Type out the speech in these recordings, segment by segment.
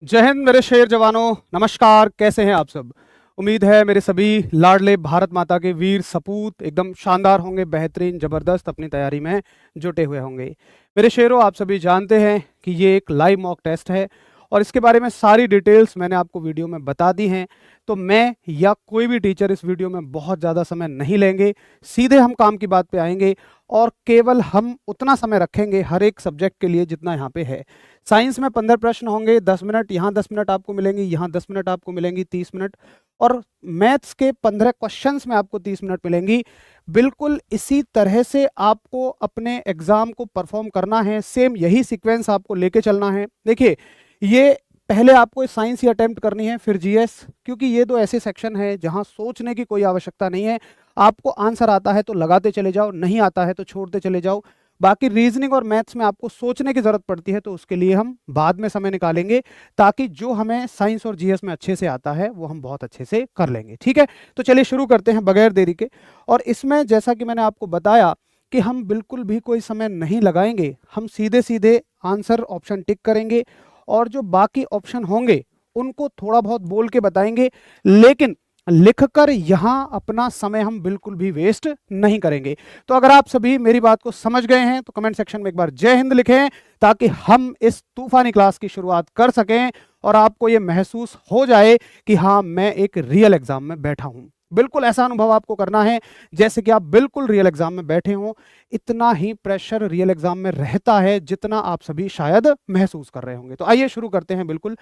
जय हिंद मेरे शेर जवानों, नमस्कार। कैसे हैं आप सब? उम्मीद है मेरे सभी लाडले भारत माता के वीर सपूत एकदम शानदार होंगे, बेहतरीन ज़बरदस्त अपनी तैयारी में जुटे हुए होंगे। मेरे शेरों, आप सभी जानते हैं कि ये एक लाइव मॉक टेस्ट है और इसके बारे में सारी डिटेल्स मैंने आपको वीडियो में बता दी हैं। तो मैं या कोई भी टीचर इस वीडियो में बहुत ज़्यादा समय नहीं लेंगे, सीधे हम काम की बात पे आएंगे और केवल हम उतना समय रखेंगे हर एक सब्जेक्ट के लिए जितना यहाँ पे है। साइंस में 15 प्रश्न होंगे, 10 मिनट, यहाँ 10 मिनट आपको मिलेंगी, यहाँ 10 मिनट आपको मिलेंगी, 30 मिनट। और मैथ्स के 15 क्वेश्चंस में आपको 30 मिनट मिलेंगी। बिल्कुल इसी तरह से आपको अपने एग्जाम को परफॉर्म करना है, सेम यही सीक्वेंस आपको लेके चलना है। देखिए, ये पहले आपको साइंस ही अटेम्प्ट करनी है, फिर जीएस, क्योंकि ये दो ऐसे सेक्शन है जहां सोचने की कोई आवश्यकता नहीं है। आपको आंसर आता है तो लगाते चले जाओ, नहीं आता है तो छोड़ते चले जाओ। बाकी रीजनिंग और मैथ्स में आपको सोचने की जरूरत पड़ती है, तो उसके लिए हम बाद में समय निकालेंगे, ताकि जो हमें साइंस और जीएस में अच्छे से आता है वो हम बहुत अच्छे से कर लेंगे। ठीक है, तो चलिए शुरू करते हैं बगैर देरी के। और इसमें जैसा कि मैंने आपको बताया कि हम बिल्कुल भी कोई समय नहीं लगाएंगे, हम सीधे सीधे आंसर ऑप्शन टिक करेंगे और जो बाकी ऑप्शन होंगे उनको थोड़ा बहुत बोल के बताएंगे, लेकिन लिखकर यहां अपना समय हम बिल्कुल भी वेस्ट नहीं करेंगे। तो अगर आप सभी मेरी बात को समझ गए हैं तो कमेंट सेक्शन में एक बार जय हिंद लिखें, ताकि हम इस तूफानी क्लास की शुरुआत कर सकें और आपको यह महसूस हो जाए कि हाँ, मैं एक रियल एग्जाम में बैठा हूं। बिल्कुल ऐसा अनुभव आपको करना है जैसे कि आप बिल्कुल रियल एग्जाम में बैठे हों। इतना ही प्रेशर रियल एग्जाम में रहता है जितना आप सभी शायद महसूस कर रहे होंगे। तो आइए शुरू करते हैं। बिल्कुल,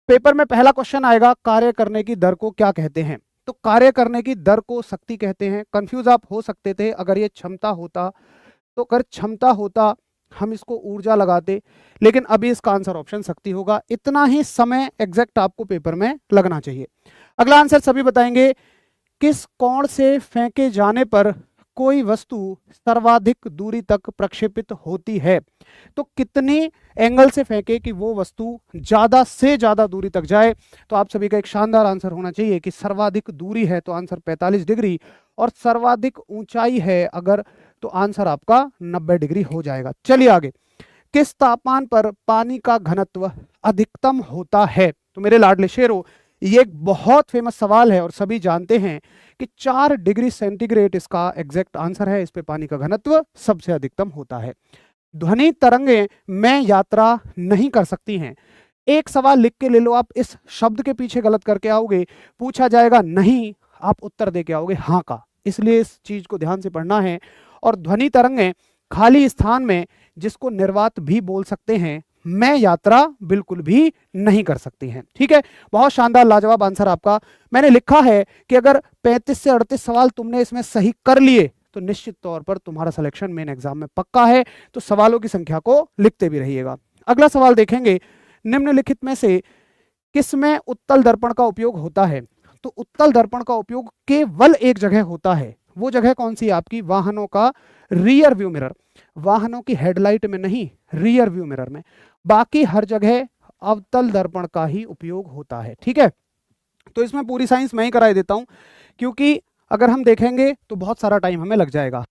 पेपर में पहला क्वेश्चन आएगा, कार्य करने की दर को क्या कहते हैं? तो कार्य करने की दर को शक्ति कहते हैं। कंफ्यूज आप हो सकते थे, अगर ये क्षमता होता तो अगर क्षमता होता हम इसको ऊर्जा लगाते, लेकिन अभी इसका आंसर ऑप्शन शक्ति होगा। इतना ही समय एग्जैक्ट आपको पेपर में लगना चाहिए। अगला आंसर सभी बताएंगे, किस कोण से फेंके जाने पर कोई वस्तु सर्वाधिक दूरी तक प्रक्षेपित होती है? तो कितनी एंगल से फेंके कि वो वस्तु ज्यादा से ज्यादा दूरी तक जाए? तो आप सभी का एक शानदार आंसर होना चाहिए कि सर्वाधिक दूरी है तो आंसर 45 डिग्री, और सर्वाधिक ऊंचाई है अगर तो आंसर आपका 90 डिग्री हो जाएगा। चलिए आगे, किस तापमान पर पानी का घनत्व अधिकतम होता है? तो मेरे लाडले शेरों, ये एक बहुत फेमस सवाल है और सभी जानते हैं कि 4 डिग्री सेंटीग्रेड इसका एग्जैक्ट आंसर है। इस पे पानी का घनत्व सबसे अधिकतम होता है। ध्वनि तरंगें में यात्रा नहीं कर सकती हैं। एक सवाल लिख के ले लो, आप इस शब्द के पीछे गलत करके आओगे, पूछा जाएगा नहीं, आप उत्तर दे के आओगे हाँ का। इसलिए इस चीज को ध्यान से पढ़ना है। और ध्वनि तरंगें खाली स्थान में, जिसको निर्वात भी बोल सकते हैं, में यात्रा बिल्कुल भी नहीं कर सकती हैं। ठीक है, बहुत शानदार लाजवाब आंसर आपका। मैंने लिखा है कि अगर 35 से 38 सवाल तुमने इसमें सही कर लिए तो निश्चित तौर पर तुम्हारा सिलेक्शन मेन एग्जाम में पक्का है। तो सवालों की संख्या को लिखते भी रहिएगा। अगला सवाल देखेंगे, निम्नलिखित में से किसमें उत्तल दर्पण का उपयोग होता है? तो उत्तल दर्पण का उपयोग केवल एक जगह होता है। वो जगह कौन सी? आपकी वाहनों का रियर व्यू मिरर। वाहनों की हेडलाइट में नहीं, रियर व्यू मिरर में। बाकी हर जगह अवतल दर्पण का ही उपयोग होता है। ठीक है, तो इसमें पूरी साइंस मैं ही कराई देता हूं, क्योंकि अगर हम देखेंगे तो बहुत सारा टाइम हमें लग जाएगा।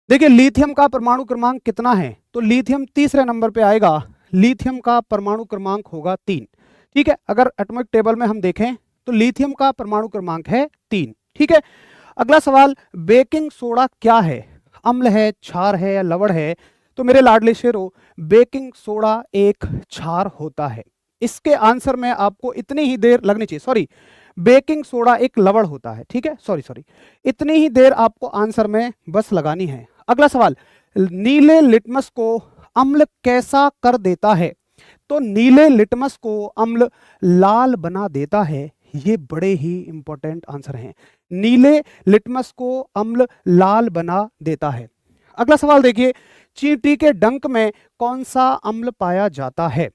देखिए, लिथियम का परमाणु क्रमांक कितना है? तो लिथियम तीसरे नंबर पे आएगा। लिथियम का परमाणु क्रमांक होगा 3। ठीक है, अगर एटॉमिक टेबल में हम देखें तो लिथियम का परमाणु क्रमांक है 3। ठीक है, अगला सवाल, बेकिंग सोडा क्या है? अम्ल है, क्षार है या लवण है? तो मेरे लाडले शेरों, बेकिंग सोडा एक क्षार होता है। इसके आंसर में आपको इतनी ही देर लगनी चाहिए, सॉरी, बेकिंग सोडा एक लवण होता है। ठीक है, सॉरी, इतनी ही देर आपको आंसर में बस लगानी है। अगला सवाल, नीले लिटमस को अम्ल कैसा कर देता है? तो नीले लिटमस को अम्ल लाल बना देता है। ये बड़े ही इंपॉर्टेंट आंसर हैं। नीले लिटमस को अम्ल लाल बना देता है। अगला सवाल देखिए, चींटी के डंक में कौन सा अम्ल पाया जाता है?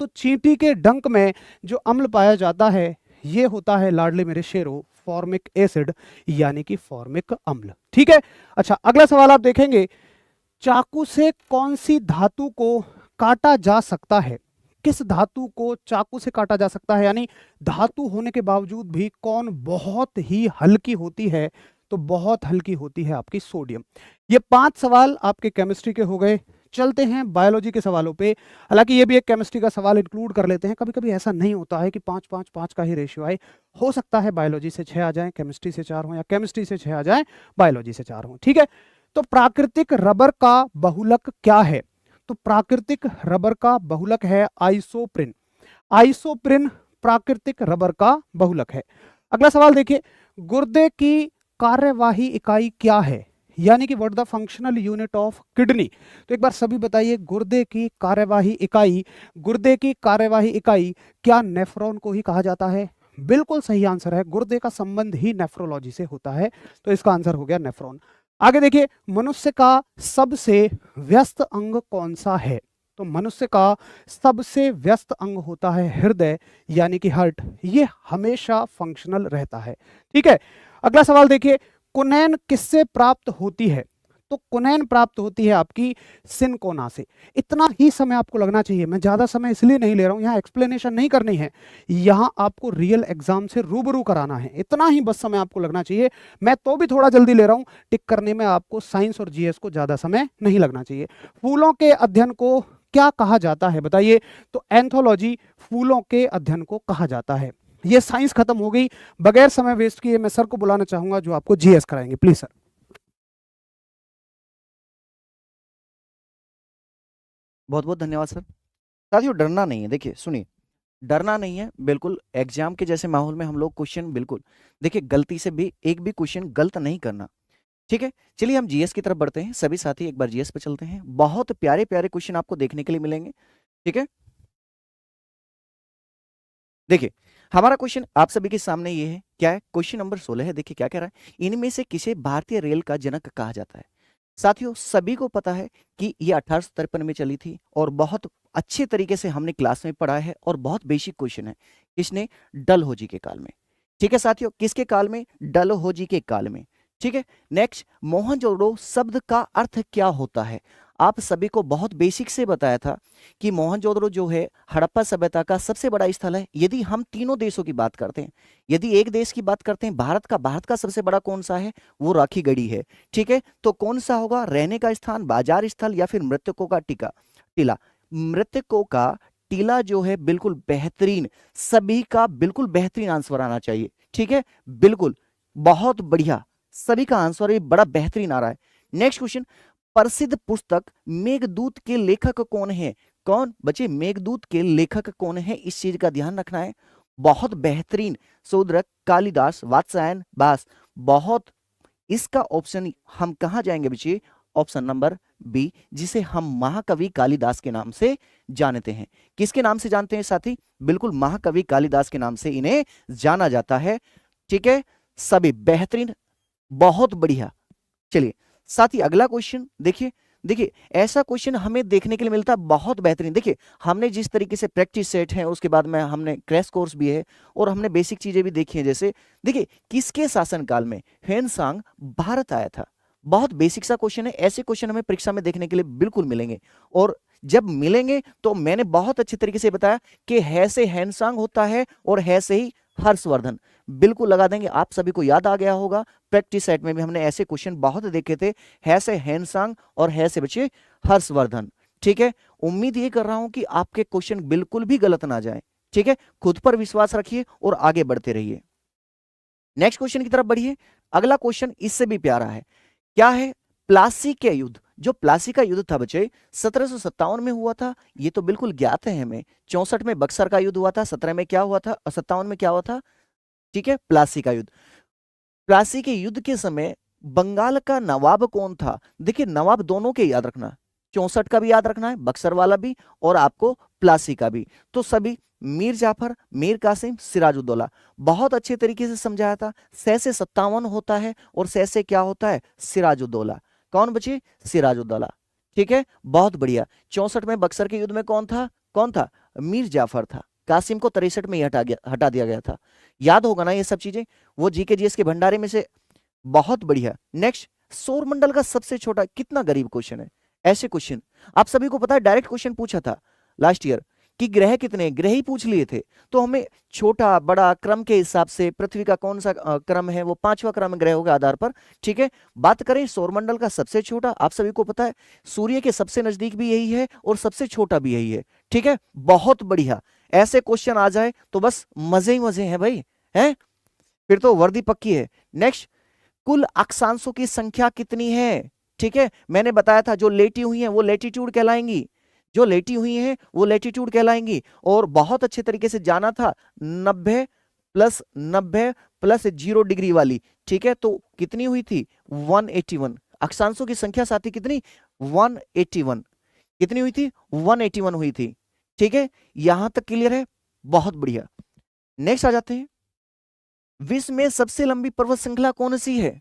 तो चींटी के डंक में जो अम्ल पाया जाता है ये होता है, लाडले मेरे शेरों, फॉर्मिक एसिड, यानी कि फॉर्मिक अम्ल। ठीक है, अच्छा अगला सवाल आप देखेंगे, चाकू से कौन सी धातु को काटा जा सकता है? किस धातु को चाकू से काटा जा सकता है? यानी धातु होने के बावजूद भी कौन बहुत ही हल्की होती है? तो बहुत हल्की होती है आपकी सोडियम। ये 5 सवाल आपके केमिस्ट्री के हो गए। चलते हैं बायोलॉजी के सवालों पे। हालांकि ये भी एक केमिस्ट्री का सवाल इंक्लूड कर लेते हैं, कभी कभी ऐसा नहीं होता है कि 5-5-5 का ही रेशियो आए, हो सकता है बायोलॉजी से 6 आ जाए, केमिस्ट्री से 4 हो, या केमिस्ट्री से 6 आ जाए, बायोलॉजी से 4 हो। ठीक है, तो प्राकृतिक रबर का बहुलक क्या है? तो प्राकृतिक रबर का बहुलक है आइसोप्रिन। आइसोप्रिन प्राकृतिक रबर का बहुलक है। अगला सवाल देखिए, गुर्दे की कार्यवाही इकाई क्या है? यानी कि what the functional unit of kidney. तो एक बार सभी बताइए, गुर्दे की कार्यवाही इकाई, गुर्दे की कार्यवाही इकाई क्या नेफ्रॉन को ही कहा जाता है? बिल्कुल सही आंसर है, गुर्दे का संबंध ही नेफ्रोलॉजी से होता है, तो इसका आंसर हो गया नेफ्रॉन। आगे देखिए, मनुष्य का सबसे व्यस्त अंग कौन सा है? तो मनुष्य का सबसे व्यस्त अंग होता है हृदय, यानी कि हार्ट। ये हमेशा फंक्शनल रहता है। ठीक है, अगला सवाल देखिए, कुनैन किससे प्राप्त होती है? तो कुनैन प्राप्त होती है आपकी सिनकोना से। इतना ही समय आपको लगना चाहिए, मैं ज्यादा समय इसलिए नहीं ले रहा हूं, यहाँ एक्सप्लेनेशन नहीं करनी है, यहाँ आपको रियल एग्जाम से रूबरू कराना है, इतना ही बस समय आपको लगना चाहिए। मैं तो भी थोड़ा जल्दी ले रहा हूं, टिक करने में आपको साइंस और जीएस को ज्यादा समय नहीं लगना चाहिए। फूलों के अध्ययन को क्या कहा जाता है बताइए? तो एंथोलॉजी फूलों के अध्ययन को कहा जाता है। ये साइंस खत्म हो गई। बगैर समय वेस्ट किए मैं सर को बुलाना चाहूंगा जो आपको जीएस कराएंगे, प्लीज सर। बहुत बहुत धन्यवाद सर। साथियों, डरना नहीं है, देखिए सुनिए, डरना नहीं है बिल्कुल। एग्जाम के जैसे माहौल में हम लोग क्वेश्चन बिल्कुल, देखिए गलती से भी एक भी क्वेश्चन गलत नहीं करना। ठीक है, चलिए हम जीएस की तरफ बढ़ते हैं। सभी साथी एक बार जीएस पे चलते हैं, बहुत प्यारे प्यारे क्वेश्चन आपको देखने के लिए मिलेंगे। ठीक है, देखिए हमारा क्वेश्चन आप सभी के सामने ये है, क्या है? क्वेश्चन नंबर 16 है। देखिए क्या कह रहा है, इनमें से किसे भारतीय रेल का जनक कहा जाता है? साथियों, सभी को पता है कि ये 1853 में चली थी और बहुत अच्छे तरीके से हमने क्लास में पढ़ा है और बहुत बेसिक क्वेश्चन है। किसने? डलहौजी के काल में। ठीक है साथियों, किसके काल में? डलहौजी के काल में। ठीक है, नेक्स्ट, मोहनजोदड़ो शब्द का अर्थ क्या होता है? आप सभी को बहुत बेसिक से बताया था कि मोहनजोदड़ो जो है हड़प्पा सभ्यता का सबसे बड़ा स्थल है। यदि हम तीनों देशों की बात करते हैं, यदि एक देश की बात करते हैं भारत का सबसे बड़ा कौन सा है? वो राखीगढ़ी है। ठीक है, तो कौन सा होगा? रहने का स्थान, बाजार स्थल, या फिर मृतकों का टीला? मृतकों का टीला जो है बिल्कुल बेहतरीन, सभी का बिल्कुल बेहतरीन आंसर आना चाहिए। ठीक है, बिल्कुल बहुत बढ़िया, सभी का आंसर ये बड़ा बेहतरीन आ रहा है। नेक्स्ट क्वेश्चन, प्रसिद्ध पुस्तक मेघदूत के लेखक कौन है? कौन बच्चे? मेघदूत के लेखक कौन है? इस चीज का ध्यान रखना है। बहुत बेहतरीन, शूद्रक, कालिदास, वात्स्यायन, भास। बहुत, इसका ऑप्शन हम कहां जाएंगे बच्चे? ऑप्शन नंबर बी, जिसे हम महाकवि कालिदास के नाम से जानते हैं। किसके नाम से जानते हैं साथी? बिल्कुल महाकवि कालिदास के नाम से इन्हें जाना जाता है। ठीक है, सभी बेहतरीन, बहुत बढ़िया। चलिए साथी, अगला क्वेश्चन देखिए। देखिए ऐसा क्वेश्चन हमें देखने के लिए मिलता है बहुत बेहतरीन। देखिए हमने जिस तरीके से प्रैक्टिस सेट है, उसके बाद में हमने क्रैश कोर्स भी है और हमने बेसिक चीजें भी देखी हैं। जैसे देखिए, किसके शासनकाल में ह्वेनसांग भारत आया था? बहुत बेसिक सा क्वेश्चन है। ऐसे क्वेश्चन हमें परीक्षा में देखने के लिए बिल्कुल मिलेंगे, और जब मिलेंगे तो मैंने बहुत अच्छे तरीके से बताया कि है से ह्वेनसांग होता है और है से ही हर्षवर्धन। बिल्कुल लगा देंगे, आप सभी को याद आ गया होगा। प्रैक्टिस सेट में भी हमने ऐसे क्वेश्चन बहुत देखे थे, है से ह्वेनसांग और है से बच्चे हर्षवर्धन। ठीक है, उम्मीद ये कर रहा हूं कि आपके क्वेश्चन बिल्कुल भी गलत ना जाए। ठीक है, खुद पर विश्वास रखिए और आगे बढ़ते रहिए। नेक्स्ट क्वेश्चन की तरफ बढ़िए। अगला क्वेश्चन इससे भी प्यारा है। क्या है? प्लासी के युद्ध, जो प्लासी का युद्ध था बच्चे 1757 में हुआ था, ये तो बिल्कुल ज्ञात है हमें। 64 में बक्सर का युद्ध हुआ था, 17 में क्या हुआ था, 57 में क्या हुआ था? ठीक है, प्लासी का युद्ध। प्लासी के युद्ध के समय बंगाल का नवाब कौन था? देखिए नवाब दोनों के याद रखना, 64 का भी याद रखना है, बक्सर वाला भी, और आपको प्लासी का भी। तो सभी मीर जाफर, मीर कासिम, सिराजुद्दौला। बहुत अच्छे तरीके से समझाया था। 6 से 57 होता है और 6 से क्या होता है? सिराजुद्दौला। कौन बचे? सिराजुद्दौला। ठीक है, बहुत बढ़िया। 64 में बक्सर के युद्ध में कौन था? कौन था? मीर जाफर था। कासिम को 63 में ही हटा दिया गया था। याद होगा ना ये सब चीजें, वो जीके जीएस के भंडारे में से। बहुत बढ़िया। नेक्स्ट, सौरमंडल का सबसे छोटा, कितना गरीब क्वेश्चन है। ऐसे क्वेश्चन आप सभी को पता है, डायरेक्ट क्वेश्चन पूछा था लास्ट ईयर कि ग्रह कितने, ग्रह ही पूछ लिए थे, तो हमें छोटा बड़ा क्रम के हिसाब से पृथ्वी का कौन सा क्रम है, वो 5वां क्रम ग्रहों के आधार पर। ठीक है, बात करें सौरमंडल का सबसे छोटा, आप सभी को पता है सूर्य के सबसे नजदीक भी यही है और सबसे छोटा भी यही है। ठीक है, बहुत बढ़िया, ऐसे क्वेश्चन आ जाए तो बस मजे ही मजे हैं भाई, हैं, फिर तो वर्दी पक्की है। नेक्स्ट, कुल अक्षांशों की संख्या कितनी है? ठीक है, मैंने बताया था जो लेटी हुई हैं वो लेटीट्यूड कहलाएंगी, जो लेटी हुई हैं वो लेटीट्यूड कहलाएंगी, और बहुत अच्छे तरीके से जाना था 90 प्लस 90 प्लस 0 डिग्री वाली। ठीक है, तो कितनी हुई थी? 181। अक्षांशों की संख्या साथी कितनी? 181। कितनी हुई थी? 181 हुई थी। ठीक है, यहां तक क्लियर है? बहुत बढ़िया। नेक्स्ट आ जाते हैं, विश्व में सबसे लंबी पर्वत श्रृंखला कौन सी है?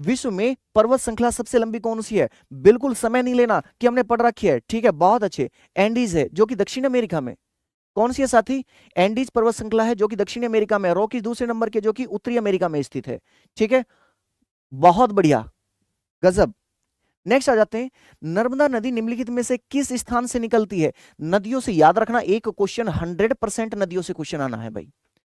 विश्व में पर्वत श्रृंखला सबसे लंबी कौन सी है? बिल्कुल समय नहीं लेना कि हमने पढ़ रखी है। ठीक है, बहुत अच्छे, एंडीज है जो कि दक्षिण अमेरिका में। कौन सी है साथी? एंडीज पर्वत श्रृंखला है जो कि दक्षिण अमेरिका में, रॉकीज दूसरे नंबर के जो कि उत्तरी अमेरिका में स्थित है। ठीक है, बहुत बढ़िया, गजब। नेक्स्ट आ जाते हैं, नर्मदा नदी निम्नलिखित में से किस स्थान से निकलती है? नदियों से याद रखना, एक क्वेश्चन 100% नदियों से क्वेश्चन आना है भाई।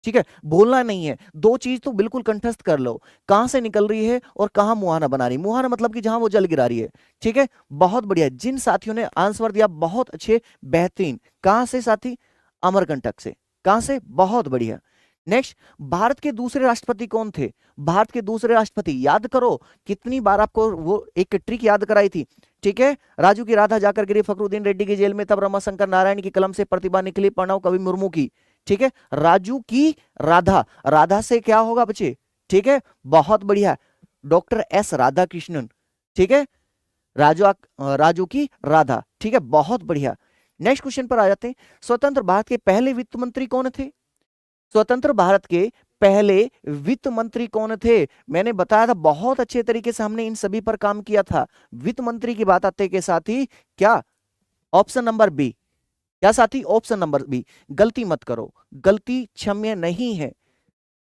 ठीक है, बोलना नहीं है, दो चीज तो बिल्कुल कंठस्थ कर लो, कहां से निकल रही है और कहां मुहाना बना रही है। मुहाना मतलब कि जहां वो जल गिरा रही है। ठीक है, बहुत बढ़िया, जिन साथियों ने आंसर दिया बहुत अच्छे, बेहतरीन। कहां से साथी? अमरकंटक से। कहां से? बहुत बढ़िया। नेक्स्ट, भारत के दूसरे राष्ट्रपति कौन थे? भारत के दूसरे राष्ट्रपति याद करो, कितनी बार आपको वो एक ट्रिक याद कराई थी। ठीक है, राजू की राधा जाकर गिरी फखरुद्दीन रेड्डी की जेल में, तब रमाशंकर नारायण की कलम से प्रतिभा निकली, प्रणव कवि मुर्मू की। ठीक है, राजू की राधा, राधा से क्या होगा बच्चे? ठीक है, बहुत बढ़िया, डॉक्टर एस राधा कृष्णन। ठीक है, राजू की राधा। ठीक है, बहुत बढ़िया। नेक्स्ट क्वेश्चन पर आ जाते हैं, स्वतंत्र भारत के पहले वित्त मंत्री कौन थे? स्वतंत्र भारत के पहले वित्त मंत्री कौन थे? मैंने बताया था बहुत अच्छे तरीके से हमने इन सभी पर काम किया था। वित्त मंत्री की बात आते के साथ ही क्या? Option number B. क्या साथी? Option number B. गलती मत करो, गलती क्षम्य नहीं है।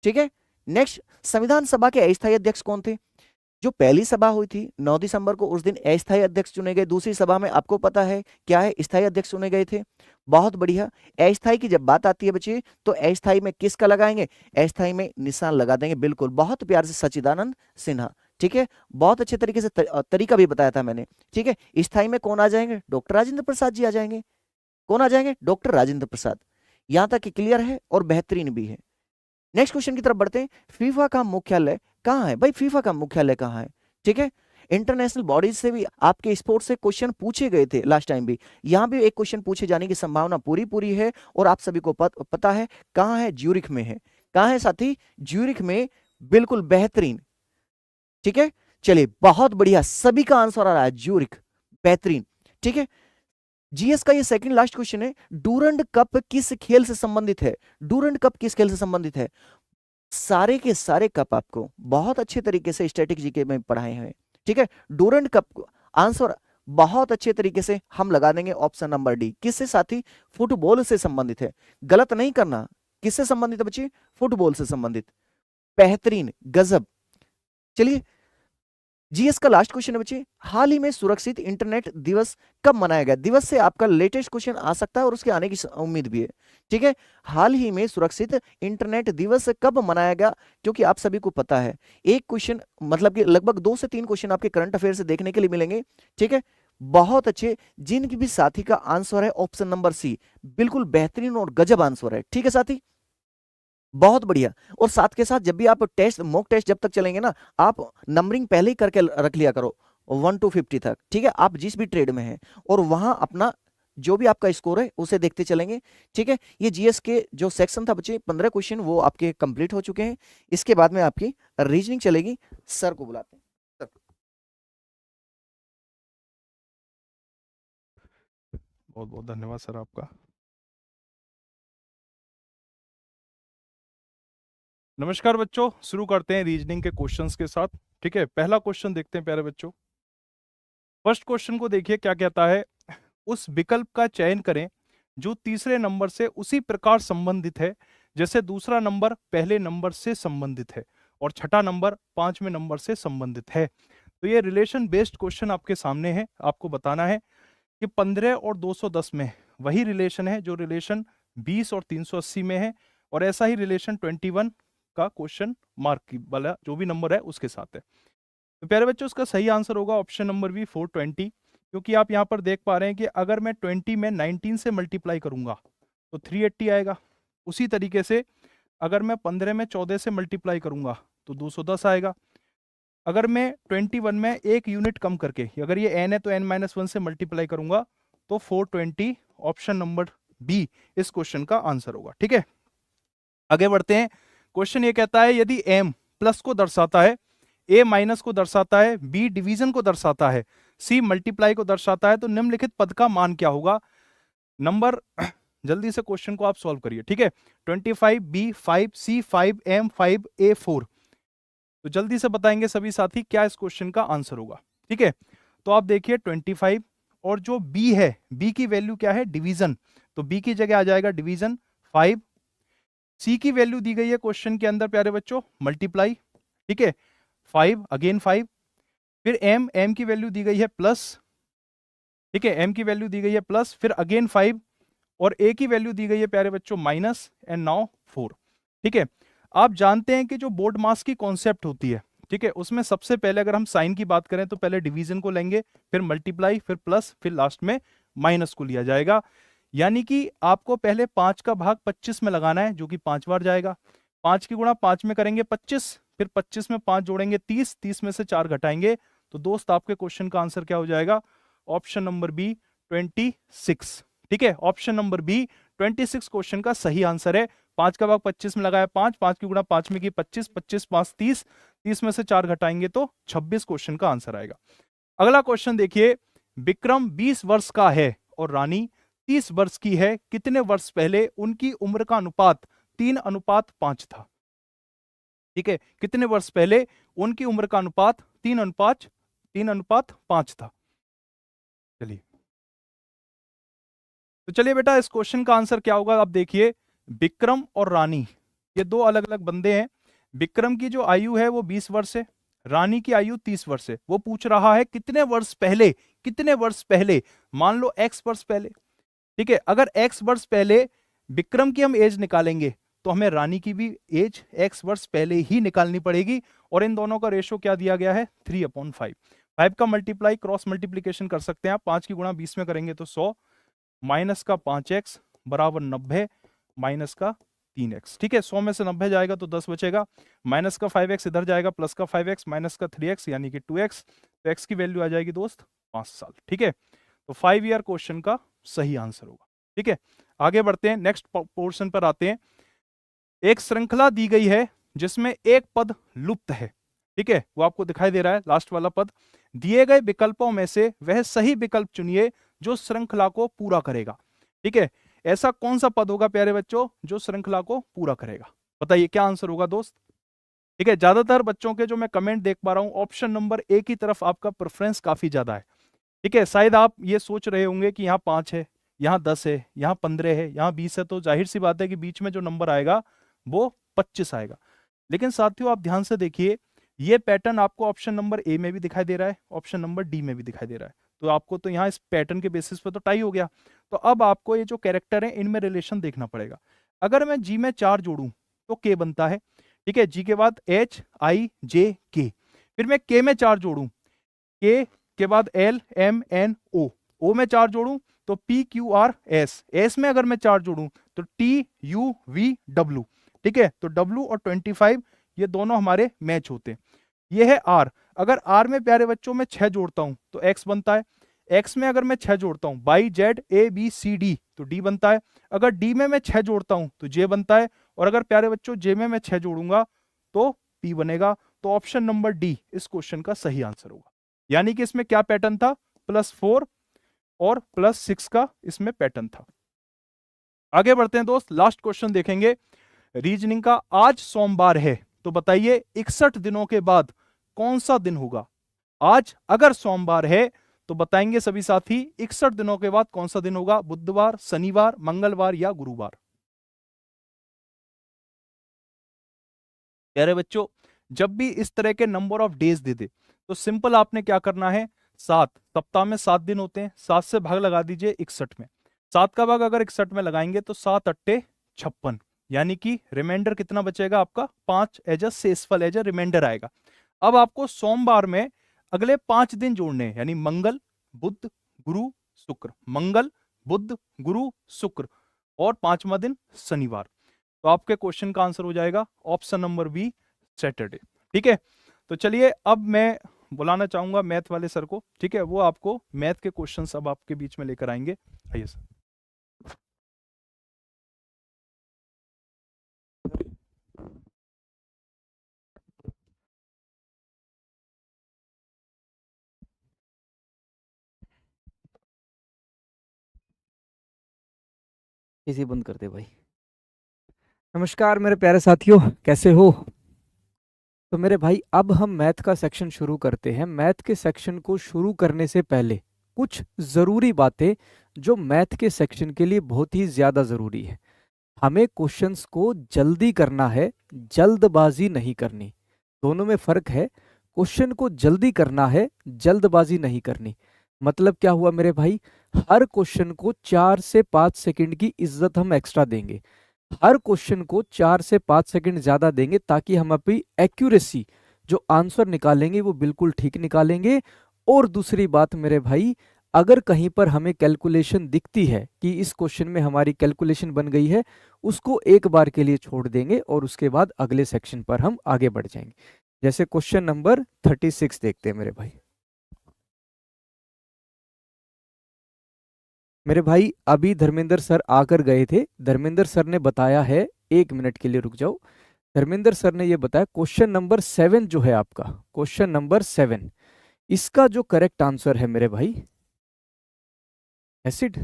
ठीक है, नेक्स्ट, संविधान सभा के अस्थायी अध्यक्ष कौन थे? जो पहली सभा हुई थी 9 दिसंबर को, उस दिन अस्थायी अध्यक्ष चुने गए। दूसरी सभा में आपको पता है क्या है? स्थायी अध्यक्ष चुने गए थे। बहुत बढ़िया। अस्थायी की जब बात आती है बच्चे, तो अस्थायी में किसका लगाएंगे? अस्थायी में निशान लगा देंगे, बिल्कुल, बहुत प्यार से, सच्चिदानंद सिन्हा। ठीक है, बहुत अच्छे तरीके से तरीका भी बताया था मैंने। ठीक है, स्थायी में कौन आ जाएंगे? डॉक्टर राजेंद्र प्रसाद जी आ जाएंगे। कौन आ जाएंगे? डॉक्टर राजेंद्र प्रसाद। यहां तक क्लियर है और बेहतरीन भी है। नेक्स्ट क्वेश्चन की तरफ बढ़ते हैं, फीफा का मुख्यालय कहां है? भाई फीफा का मुख्यालय कहां है? ठीक है, इंटरनेशनल बॉडीज से भी आपके स्पोर्ट्स से क्वेश्चन पूछे गए थे लास्ट टाइम भी, यहां भी एक क्वेश्चन पूछे जाने की संभावना पूरी पूरी है, और आप सभी को पता है कहां है? ज्यूरिख में है। कहां है साथी? ज्यूरिख में, बिल्कुल बेहतरीन। ठीक है, चलिए बहुत बढ़िया, सभी का आंसर आ रहा है ज्यूरिख, बेहतरीन। ठीक है, जीएस का ये सेकंड लास्ट क्वेश्चन है, डूरंड कप किस खेल से संबंधित है? डूरंड कप किस खेल से संबंधित है? सारे के सारे कप आपको बहुत अच्छे तरीके से स्टैटिक जीके में पढ़ाए हैं। ठीक है, डूरंड कप आंसर बहुत अच्छे तरीके से हम लगा देंगे ऑप्शन नंबर डी। किससे साथी? फुटबॉल से संबंधित है, गलत नहीं करना। किससे संबंधित है बच्चे? फुटबॉल से संबंधित, बेहतरीन, गजब। चलिए, जीएस का लास्ट क्वेश्चन है बच्चे, हाल ही में सुरक्षित इंटरनेट दिवस कब मनाया गया? दिवस से आपका लेटेस्ट क्वेश्चन आ सकता है और उसके आने की उम्मीद भी है। ठीक है, हाल ही में सुरक्षित इंटरनेट दिवस कब मनाया गया? क्योंकि आप सभी को पता है एक क्वेश्चन मतलब कि लगभग 2 से 3 क्वेश्चन आपके करंट अफेयर से देखने के लिए मिलेंगे। ठीक है, बहुत अच्छे, जिनकी भी साथी का आंसर है ऑप्शन नंबर सी, बिल्कुल बेहतरीन और गजब आंसर है। ठीक है साथी, बहुत बढ़िया। और साथ के साथ जब भी आप टेस्ट, मॉक टेस्ट जब तक चलेंगे ना, आप नंबरिंग पहले ही करके रख लिया करो 1 to 50 तक। ठीक है, आप जिस भी ट्रेड में हैं, और वहां अपना जो भी आपका स्कोर है उसे देखते चलेंगे। ठीक है, ये जीएस के जो सेक्शन था बच्चे 15 क्वेश्चन वो आपके कंप्लीट हो चुके हैं। इसके बाद में आपकी रीजनिंग चलेगी। सर को बुलाते हैं। बहुत बहुत धन्यवाद सर आपका। नमस्कार बच्चों, शुरू करते हैं रीजनिंग के क्वेश्चंस के साथ। ठीक है, पहला क्वेश्चन देखते हैं प्यारे बच्चों। फर्स्ट क्वेश्चन को देखिए क्या कहता है, उस विकल्प का चयन करें जो तीसरे नंबर से उसी प्रकार संबंधित है जैसे दूसरा नंबर पहले नंबर से संबंधित है और छठा नंबर 5वें नंबर से संबंधित है। तो ये रिलेशन बेस्ड क्वेश्चन आपके सामने है। आपको बताना है कि 15 और 210 में वही रिलेशन है जो रिलेशन 20 और 380 में है, और ऐसा ही रिलेशन 21 का क्वेश्चन मार्क वाला जो भी नंबर है उसके साथ है। तो प्यारे बच्चों इसका सही आंसर होगा ऑप्शन नंबर बी 420, क्योंकि आप यहाँ पर देख पा रहे हैं कि अगर मैं 20 में 19 से मल्टीप्लाई करूंगा तो 380 आएगा। उसी तरीके से अगर मैं 15 में 14 से मल्टीप्लाई करूंगा तो 210 आएगा। अगर मैं 21 में एक यूनिट कम करके, अगर ये n है तो n-1 से मल्टीप्लाई करूंगा तो 420 ऑप्शन नंबर बी इस क्वेश्चन का आंसर होगा। ठीक है, आगे बढ़ते हैं। क्वेश्चन ये कहता है यदि m प्लस को दर्शाता है, a माइनस को दर्शाता है, b डिवीजन को दर्शाता है, c मल्टीप्लाई को दर्शाता है, तो निम्नलिखित पद का मान क्या होगा। नंबर जल्दी से क्वेश्चन को आप सॉल्व करिए। ठीक है, 25 b 5 c 5 m 5 a 4, तो जल्दी से बताएंगे सभी साथी क्या इस क्वेश्चन का आंसर होगा। ठीक है, तो आप देखिए 25 और जो b है, b की वैल्यू क्या है, डिवीजन, तो b की जगह आ जाएगा डिवीजन 5। c की वैल्यू दी गई है क्वेश्चन के अंदर प्यारे बच्चों मल्टीप्लाई, ठीक है 5 अगेन 5, फिर m की वैल्यू दी गई है प्लस, ठीक है m की वैल्यू दी गई है प्लस, फिर अगेन 5, और a की वैल्यू दी गई है प्यारे बच्चों माइनस, एंड नाउ 4। ठीक है, आप जानते हैं कि जो बोर्ड मास की कॉन्सेप्ट होती है, ठीक है, उसमें सबसे पहले अगर हम साइन की बात करें तो पहले डिवीजन को लेंगे, फिर मल्टीप्लाई, फिर प्लस, फिर लास्ट में माइनस को लिया जाएगा। यानी कि आपको पहले 5 का भाग 25 में लगाना है, जो कि 5 बार जाएगा। 5 की गुणा 5 में करेंगे 25, फिर 25 में 5 जोड़ेंगे 30, 30 में से 4 घटाएंगे, तो दोस्त आपके क्वेश्चन का आंसर क्या हो जाएगा, ऑप्शन नंबर बी 26। ठीक है, ऑप्शन नंबर बी 26 क्वेश्चन का सही आंसर है। 5 का भाग 25 में लगाया 5, 5 की गुणा 5 में की 25, 25 5 30, 30 में से 4 घटाएंगे तो 26 क्वेश्चन का आंसर आएगा। अगला क्वेश्चन देखिए, विक्रम 20 वर्ष का है और रानी 30 वर्ष की है, कितने वर्ष पहले उनकी उम्र का अनुपात 3:5 था। ठीक है, कितने वर्ष पहले उनकी उम्र का अनुपात 3:5 था। चलिए, तो चलिए बेटा इस क्वेश्चन का आंसर क्या होगा। आप देखिए, विक्रम और रानी ये दो अलग अलग बंदे हैं। विक्रम की जो आयु है वो 20 वर्ष है, रानी की आयु 30 वर्ष है। वो पूछ रहा है कितने वर्ष पहले, कितने वर्ष पहले, मान लो x वर्ष पहले। ठीक है, अगर x वर्ष पहले विक्रम की हम एज निकालेंगे तो हमें रानी की भी एज x वर्ष पहले ही निकालनी पड़ेगी, और इन दोनों का रेशो क्या दिया गया है 3/5। 5 का मल्टीप्लाई क्रॉस मल्टीप्लीकेशन कर सकते हैं आप, 5 की गुणा 20 में करेंगे तो 100, माइनस का 5x बराबर 90, माइनस का 3x। ठीक है, 100 में से 90 जाएगा तो 10 बचेगा, माइनस का 5x इधर जाएगा, प्लस का 5x, माइनस का 3x यानी कि 2x, तो x की वैल्यू आ जाएगी दोस्त 5 साल। ठीक है, तो 5 ईयर क्वेश्चन का सही आंसर होगा। ठीक है, आगे बढ़ते हैं, नेक्स्ट पोर्शन पर आते हैं। एक श्रृंखला दी गई है जिसमें एक पद लुप्त है। ठीक है, वो आपको दिखाई दे रहा है लास्ट वाला पद। दिए गए विकल्पों में से वह सही विकल्प चुनिए जो श्रृंखला को पूरा करेगा। ठीक है, ऐसा कौन सा पद होगा प्यारे बच्चों जो श्रृंखला को पूरा करेगा, बताइए क्या आंसर होगा दोस्त। ठीक है, ज्यादातर बच्चों के जो मैं कमेंट देख पा रहा हूं ऑप्शन नंबर ए की तरफ आपका प्रेफरेंस काफी ज्यादा है। ठीक है, शायद आप ये सोच रहे होंगे कि यहाँ 5 है, यहाँ 10 है, यहाँ 15 है, यहाँ 20 है, तो जाहिर सी बात है कि बीच में जो नंबर आएगा वो 25 आएगा। लेकिन साथियों आप ध्यान से देखिए, ये पैटर्न आपको ऑप्शन नंबर ए में भी दिखाई दे रहा है, ऑप्शन नंबर डी में भी दिखाई दे रहा है, तो आपको तो यहाँ इस पैटर्न के बेसिस पे तो टाई हो गया। तो अब आपको ये जो कैरेक्टर है इनमें रिलेशन देखना पड़ेगा। अगर मैं जी में 4 जोड़ूं तो के बनता है। ठीक है, जी के बाद एच आई जे के, फिर मैं के में 4 जोड़ूं, के बाद एल एम एन ओ में 4 जोड़ूं तो P Q R S, S में अगर मैं 4 जोड़ूं तो टी यू वी डब्ल्यू। ठीक है, तो डब्ल्यू और 25 ये दोनों हमारे मैच होते हैं। ये है आर, अगर आर में प्यारे बच्चों में 6 जोड़ता हूं तो एक्स बनता है। एक्स में अगर मैं 6 जोड़ता हूं by Z A B C D तो डी बनता है। अगर डी में मैं 6 जोड़ता हूं तो जे बनता है, और अगर प्यारे बच्चों जे में मैं 6 जोड़ूंगा तो पी बनेगा। तो ऑप्शन नंबर डी इस क्वेश्चन का सही आंसर होगा। यानी कि इसमें क्या पैटर्न था, +4 और +6 का इसमें पैटर्न था। आगे बढ़ते हैं दोस्त, लास्ट क्वेश्चन देखेंगे रीजनिंग का। आज सोमवार है तो बताइए 61 दिनों के बाद कौन सा दिन होगा। आज अगर सोमवार है तो बताएंगे सभी साथी 61 दिनों के बाद कौन सा दिन होगा, बुधवार, शनिवार, मंगलवार या गुरुवार। प्यारे बच्चों जब भी इस तरह के नंबर ऑफ डेज दे दे तो सिंपल आपने क्या करना है, 7 सप्ताह में 7 दिन होते हैं, 7 से भाग लगा दीजिए 61 में। 7 का भाग अगर 61 में लगाएंगे तो 7 अट्टे 56, यानी कि रिमाइंडर कितना बचेगा आपका 5 एज अ शेषफल, एज अ रिमाइंडर आएगा। अब आपको सोमवार में अगले 5 दिन जोड़ने हैं, यानी मंगल बुध गुरु शुक्र, मंगल बुध गुरु शुक्र, और 5वां दिन शनिवार। तो आपके क्वेश्चन का आंसर हो जाएगा ऑप्शन नंबर बी, सैटरडे। ठीक है, तो चलिए अब मैं बुलाना चाहूंगा मैथ वाले सर को। ठीक है, वो आपको मैथ के क्वेश्चंस अब आपके बीच में लेकर आएंगे। आइए सर। इसी बंद कर दे भाई। नमस्कार मेरे प्यारे साथियों, कैसे हो? तो मेरे भाई अब हम मैथ का सेक्शन शुरू करते हैं। मैथ के सेक्शन को शुरू करने से पहले कुछ ज़रूरी बातें जो मैथ के सेक्शन के लिए बहुत ही ज़्यादा ज़रूरी है। हमें क्वेश्चंस को जल्दी करना है, जल्दबाजी नहीं करनी। दोनों में फ़र्क है। क्वेश्चन को जल्दी करना है, जल्दबाजी नहीं करनी। मतलब क्या हुआ मेरे भाई? हर क्वेश्चन को 4 से 5 सेकंड की इज्जत हम एक्स्ट्रा देंगे। हर क्वेश्चन को 4 से 5 सेकंड ज़्यादा देंगे ताकि हम अपनी एक्यूरेसी जो आंसर निकालेंगे वो बिल्कुल ठीक निकालेंगे। और दूसरी बात मेरे भाई, अगर कहीं पर हमें कैलकुलेशन दिखती है कि इस क्वेश्चन में हमारी कैलकुलेशन बन गई है, उसको एक बार के लिए छोड़ देंगे और उसके बाद अगले सेक्शन पर हम आगे बढ़ जाएंगे। जैसे क्वेश्चन नंबर 36 देखते हैं मेरे भाई। मेरे भाई अभी धर्मेंद्र सर आकर गए थे। धर्मेंद्र सर ने बताया है, 1 मिनट के लिए रुक जाओ। धर्मेंद्र सर ने यह बताया क्वेश्चन नंबर 7 जो है आपका, क्वेश्चन नंबर 7, इसका जो करेक्ट आंसर है मेरे भाई एसिड,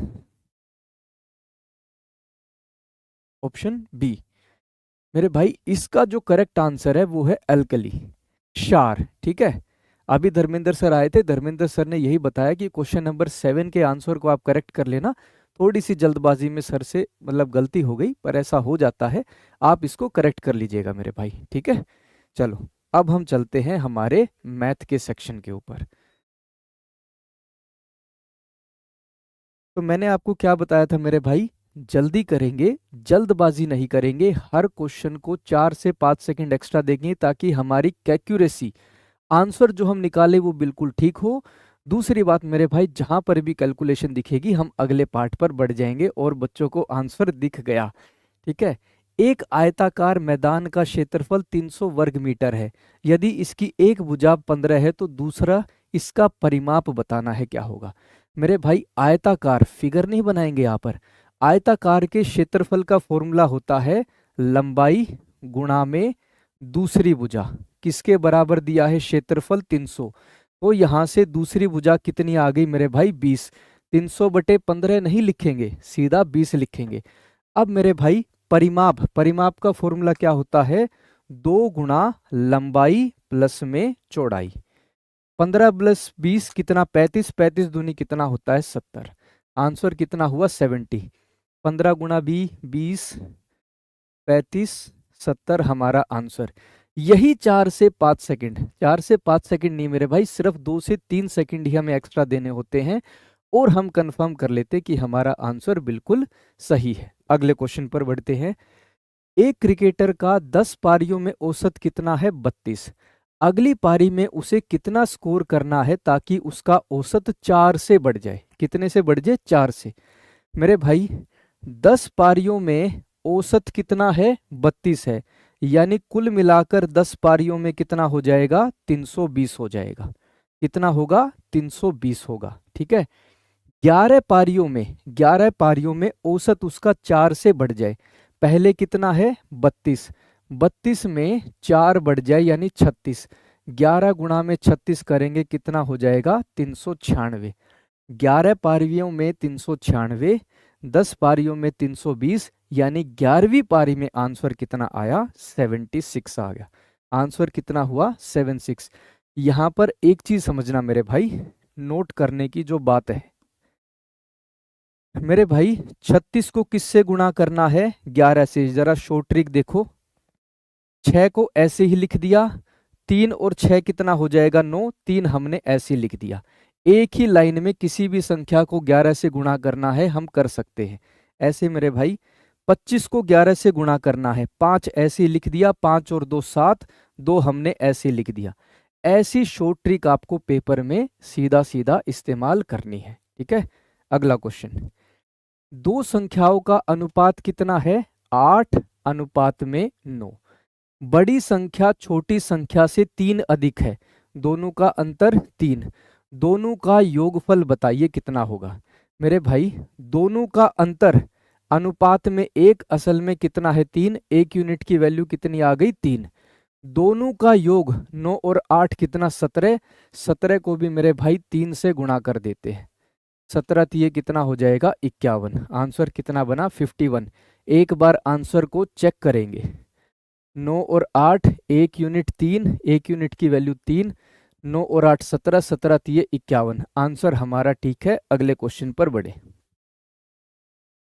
ऑप्शन बी। मेरे भाई इसका जो करेक्ट आंसर है वो है अल्कली, क्षार। ठीक है, अभी धर्मेंद्र सर आए थे। धर्मेंद्र सर ने यही बताया कि क्वेश्चन नंबर 7 के आंसर को आप करेक्ट कर लेना। थोड़ी सी जल्दबाजी में सर से मतलब गलती हो गई, पर ऐसा हो जाता है, आप इसको करेक्ट कर लीजिएगा मेरे भाई। ठीक है, चलो अब हम चलते हैं हमारे मैथ के सेक्शन के ऊपर। तो मैंने आपको क्या बताया था मेरे भाई? जल्दी करेंगे, जल्दबाजी नहीं करेंगे। हर क्वेश्चन को 4 से 5 सेकंड एक्स्ट्रा देंगे ताकि हमारी एक्यूरेसी, आंसर जो हम निकाले वो बिल्कुल ठीक हो। दूसरी बात मेरे भाई, जहां पर भी कैलकुलेशन दिखेगी हम अगले पार्ट पर बढ़ जाएंगे और बच्चों को आंसर दिख गया। ठीक है, एक आयताकार मैदान का क्षेत्रफल 300 वर्ग मीटर है। यदि इसकी एक भुजा 15 है तो दूसरा इसका परिमाप बताना है, क्या होगा? मेरे भाई आयताकार फिगर नहीं बनाएंगे यहाँ पर। आयताकार के क्षेत्रफल का फॉर्मूला होता है लंबाई गुणा में दूसरी भुजा। किसके बराबर दिया है? क्षेत्रफल 300। तो यहां से दूसरी भुजा कितनी आ गई मेरे भाई? 20। 300 बटे 15 नहीं लिखेंगे, सीधा 20 लिखेंगे। अब मेरे भाई परिमाप, परिमाप का फॉर्मूला क्या होता है? 2 गुणा लंबाई प्लस में चौड़ाई। 15 प्लस 20 कितना? 35। 35 दूनी कितना होता है? 70। आंसर कितना हुआ? 70। 15 गुणा 20, 35, 70 हमारा आंसर। यही 4 से 5 सेकंड, 4 से 5 सेकंड नहीं मेरे भाई, सिर्फ 2 से 3 सेकंड ही हमें एक्स्ट्रा देने होते हैं और हम कंफर्म कर लेते कि हमारा आंसर बिल्कुल सही है। अगले क्वेश्चन पर बढ़ते हैं। एक क्रिकेटर का 10 पारियों में औसत कितना है? 32। अगली पारी में उसे कितना स्कोर करना है ताकि उसका औसत 4 से बढ़ जाए? कितने से बढ़ जाए? 4 से। मेरे भाई 10 पारियों में औसत कितना है? 32 है, यानी कुल मिलाकर 10 पारियों में कितना हो जाएगा? 320 हो जाएगा। कितना होगा? 320 होगा। ठीक है, 11 पारियों में, 11 पारियों में औसत उसका 4 से बढ़ जाए। पहले कितना है? 32। 32 में 4 बढ़ जाए यानी 36। 11 गुणा में 36 करेंगे, कितना हो जाएगा? 396। 11 पारियों में 396, 10 पारियों में 320, यानी 11वीं पारी में आंसर कितना आया? 76 आ गया। आंसर कितना हुआ? 76। यहां पर एक चीज समझना मेरे भाई, नोट करने की जो बात है मेरे भाई, 36 को किससे गुणा करना है? 11 से। जरा शॉर्ट ट्रिक देखो, 6 को ऐसे ही लिख दिया, 3 और 6 कितना हो जाएगा? 9, 3 हमने ऐसे लिख दिया। एक ही लाइन में किसी भी संख्या को 11 से गुणा करना है, हम कर सकते हैं। ऐसे मेरे भाई 25 को 11 से गुणा करना है, 5 ऐसे लिख दिया, 5 और 2 7, 2 हमने ऐसे लिख दिया। ऐसी शॉर्ट ट्रिक आपको पेपर में सीधा सीधा इस्तेमाल करनी है। ठीक है, अगला क्वेश्चन, दो संख्याओं का अनुपात कितना है? 8 अनुपात में 9। बड़ी संख्या छोटी संख्या से 3 अधिक है, दोनों का अंतर 3, दोनों का योगफल बताइए कितना होगा? मेरे भाई दोनों का अंतर अनुपात में 1, असल में कितना है? 3। 1 यूनिट की वैल्यू कितनी आ गई? 3। दोनों का योग 9 और 8 कितना? 17। 17 को भी मेरे भाई 3 से गुणा कर देते हैं, 17 ये कितना हो जाएगा? 51। आंसर कितना बना? 51। एक बार आंसर को चेक करेंगे, 9 और 8, 1 यूनिट 3, 1 यूनिट की वैल्यू 3, 9 और 8 17, 17 ये 51। आंसर हमारा ठीक है। अगले क्वेश्चन पर बढ़े।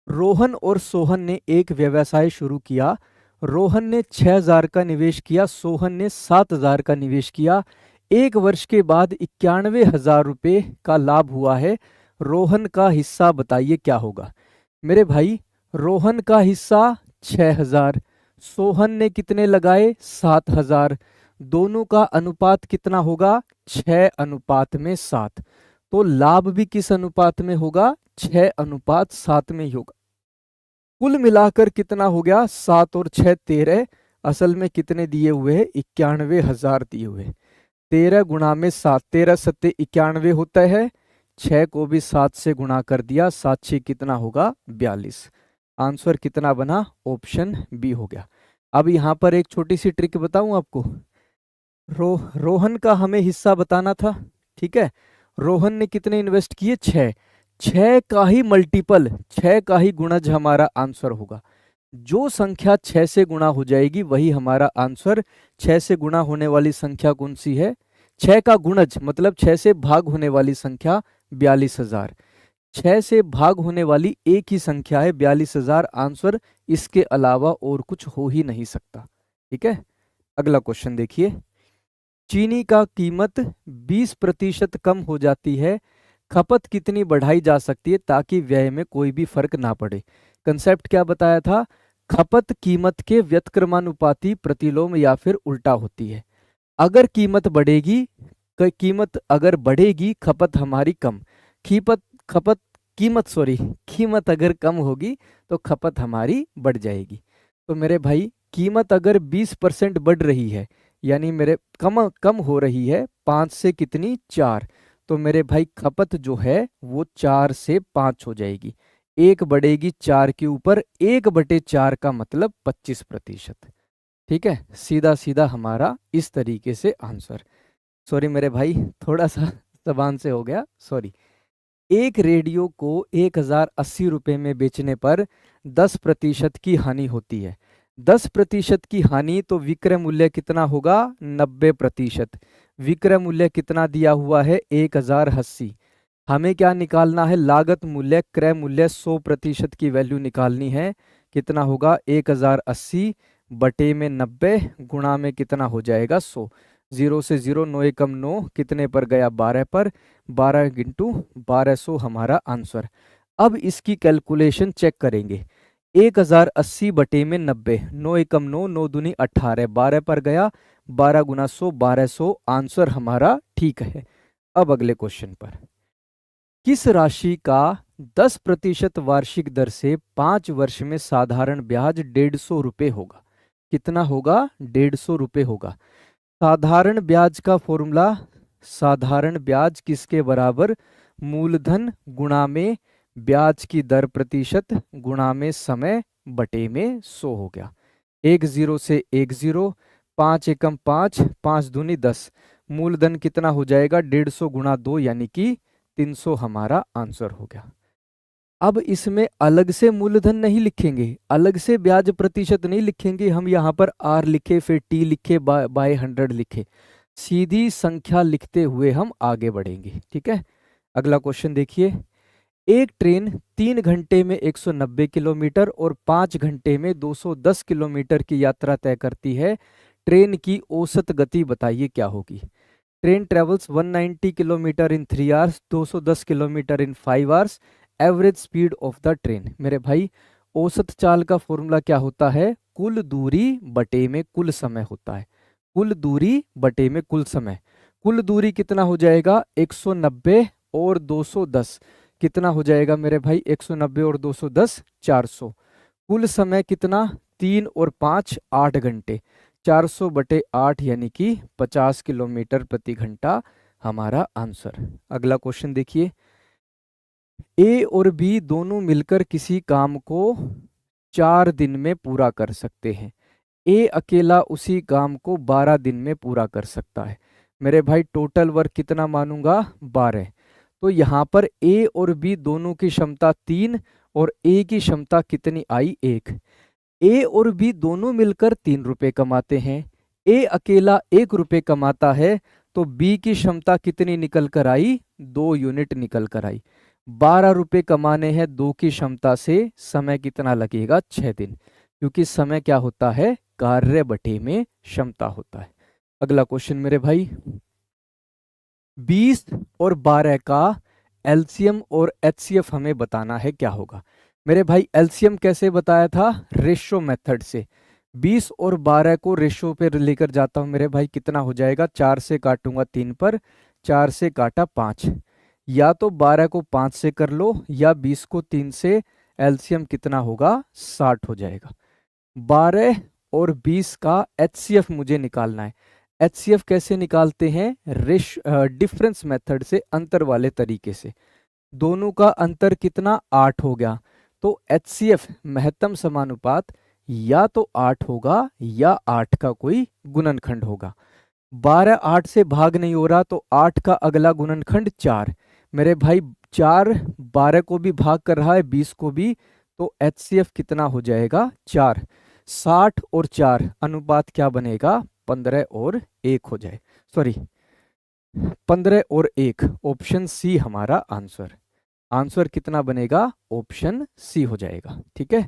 रोहन और सोहन ने एक व्यवसाय शुरू किया। रोहन ने 6,000 का निवेश किया, सोहन ने 7,000 का निवेश किया। 1 वर्ष के बाद 91,000 रुपये का लाभ हुआ है। रोहन का हिस्सा बताइए क्या होगा? मेरे भाई रोहन का हिस्सा 6,000, सोहन ने कितने लगाए? 7,000। दोनों का अनुपात कितना होगा? 6 अनुपात में 7। तो लाभ भी किस अनुपात में होगा? 6 अनुपात 7 में ही होगा। कुल मिलाकर कितना हो गया? 7 और 6 13। असल में कितने दिए हुए हैं? 91,000 दिए हुए। 13 गुणा में 7, 13 सत्ते 91 होता है। 6 को भी 7 से गुणा कर दिया, 7 6 कितना होगा? 42। आंसर कितना बना? ऑप्शन बी हो गया। अब यहाँ पर एक छोटी सी ट्रिक बताऊं आपको। रोहन का हमें हिस्सा बताना था, ठीक है। रोहन ने कितने इन्वेस्ट किए? 6। 6 का ही मल्टीपल, 6 का ही गुणज हमारा आंसर होगा। जो संख्या 6 से गुणा हो जाएगी वही हमारा आंसर। 6 से गुणा होने वाली संख्या कौन सी है? 6 का गुणज मतलब 6 से भाग होने वाली संख्या 42,000। 6 से भाग होने वाली एक ही संख्या है 42,000। आंसर इसके अलावा और कुछ हो ही नहीं सकता। ठीक है, अगला क्वेश्चन देखिए। चीनी का कीमत 20% कम हो जाती है, खपत कितनी बढ़ाई जा सकती है ताकि व्यय में कोई भी फर्क ना पड़े? कंसेप्ट क्या बताया था? खपत कीमत के व्यतक्रमानुपाती, प्रतिलोम या फिर उल्टा होती है। अगर कीमत बढ़ेगी, अगर बढ़ेगी खपत हमारी कम, कीमत अगर कम होगी तो खपत हमारी बढ़ जाएगी। तो मेरे भाई कीमत अगर 20% बढ़ रही है, यानी मेरे कम हो रही है 5 से कितनी? 4, तो मेरे भाई खपत जो है वो 4 से 5 हो जाएगी। 1 बढ़ेगी 4 के ऊपर, 1/4 का मतलब 25%। ठीक है, सीधा सीधा हमारा इस तरीके से आंसर। सॉरी मेरे भाई, थोड़ा सा जबान से हो गया, सॉरी। एक रेडियो को 1,080 रुपये में बेचने पर 10% की हानि होती है। 10% की हानि, तो विक्रय मूल्य कितना होगा? 90%। विक्रय मूल्य कितना दिया हुआ है? 1,080। हमें क्या निकालना है? लागत मूल्य, क्रय मूल्य 100% की वैल्यू निकालनी है। कितना होगा? 1,080 बटे में 90 गुणा में कितना हो जाएगा? 100। 0 से 0, 9 एकम 9, कितने पर गया? 12 पर। 12 × 1200 हमारा आंसर। अब इसकी कैलकुलेशन चेक करेंगे। 1,080 बटे में 90, 9 एकम 9, 9 दूनी 18, 12 पर गया, 12 गुना 100, 1200। आंसर हमारा ठीक है। अब अगले क्वेश्चन पर, किस राशि का 10% वार्षिक दर से 5 वर्ष में साधारण ब्याज 150 रुपये होगा? कितना होगा? 150 रुपये होगा। साधारण ब्याज का फॉर्मूला, साधारण ब्याज किसके बराबर? मूलधन गुणा में ब्याज की दर प्रतिशत गुणा में समय बटे में 100 हो गया। 1 0 से 1 0, 5 एकम 5, 5 दूनी 10। मूलधन कितना हो जाएगा? 150 गुणा 2 यानी कि 300 हमारा आंसर हो गया। अब इसमें अलग से मूलधन नहीं लिखेंगे, अलग से ब्याज प्रतिशत नहीं लिखेंगे। हम यहाँ पर R लिखे, फिर T लिखे, बाय 100 लिखे, सीधी संख्या लिखते हुए हम आगे बढ़ेंगे। ठीक है, अगला क्वेश्चन देखिए। एक ट्रेन 3 घंटे में 190 किलोमीटर और 5 घंटे में 210 किलोमीटर की यात्रा तय करती है। ट्रेन की औसत गति बताइए क्या होगी? Train travels 190 kilometre in 3 hours, 210 kilometre in 5 hours, average speed of the train. मेरे भाई औसत चाल का फॉर्मूला क्या होता है? कुल दूरी बटे में कुल समय होता है। कुल दूरी बटे में कुल समय। कुल दूरी कितना हो जाएगा? 190 और 210 कितना हो जाएगा मेरे भाई? 190 और 210 400। कुल समय कितना? 3 और 5 8 घंटे। 400 बटे 8 यानी कि 50 किलोमीटर प्रति घंटा हमारा आंसर। अगला क्वेश्चन देखिए, ए और बी दोनों मिलकर किसी काम को 4 दिन में पूरा कर सकते हैं। ए अकेला उसी काम को 12 दिन में पूरा कर सकता है। मेरे भाई टोटल वर्क कितना मानूंगा? 12। तो यहाँ पर ए और बी दोनों की क्षमता 3 और ए की क्षमता कितनी आई? 1। ए और बी दोनों मिलकर 3 रुपए कमाते हैं। ए अकेला 1 रुपए कमाता है, तो बी की क्षमता कितनी निकल कर आई? 2 यूनिट निकल कर आई। 12 रुपए कमाने हैं 2 की क्षमता से, समय कितना लगेगा? 6 दिन, क्योंकि समय क्या होता है? कार्य बटे में क्षमता होता है। अगला क्वेश्चन मेरे भाई, 20 और 12 का एलसीएम और एचसीएफ हमें बताना है, क्या होगा? मेरे भाई एलसीएम कैसे बताया था? रेशो मेथड से। 20 और 12 को रेशो पे लेकर जाता हूं मेरे भाई, कितना हो जाएगा? 4 से काटूंगा 3 पर, 4 से काटा 5। या तो 12 को 5 से कर लो या 20 को 3 से, एलसीएम कितना होगा? 60 हो जाएगा। 12 और 20 का एचसीएफ मुझे निकालना है। एचसीएफ कैसे निकालते हैं? डिफरेंस मेथड से, अंतर वाले तरीके से। दोनों का अंतर कितना? 8 हो गया। तो एचसीएफ महत्तम समानुपात या तो 8 होगा या 8 का कोई गुणनखंड होगा। 12 8 से भाग नहीं हो रहा, तो 8 का अगला गुणनखंड 4। मेरे भाई 4 12 को भी भाग कर रहा है, 20 को भी, तो एचसीएफ कितना हो जाएगा? 4। 60 और 4 अनुपात क्या बनेगा? 15 और 1 हो जाए, सॉरी 15 और 1। ऑप्शन सी हमारा आंसर। आंसर कितना बनेगा? ऑप्शन सी हो जाएगा। ठीक है,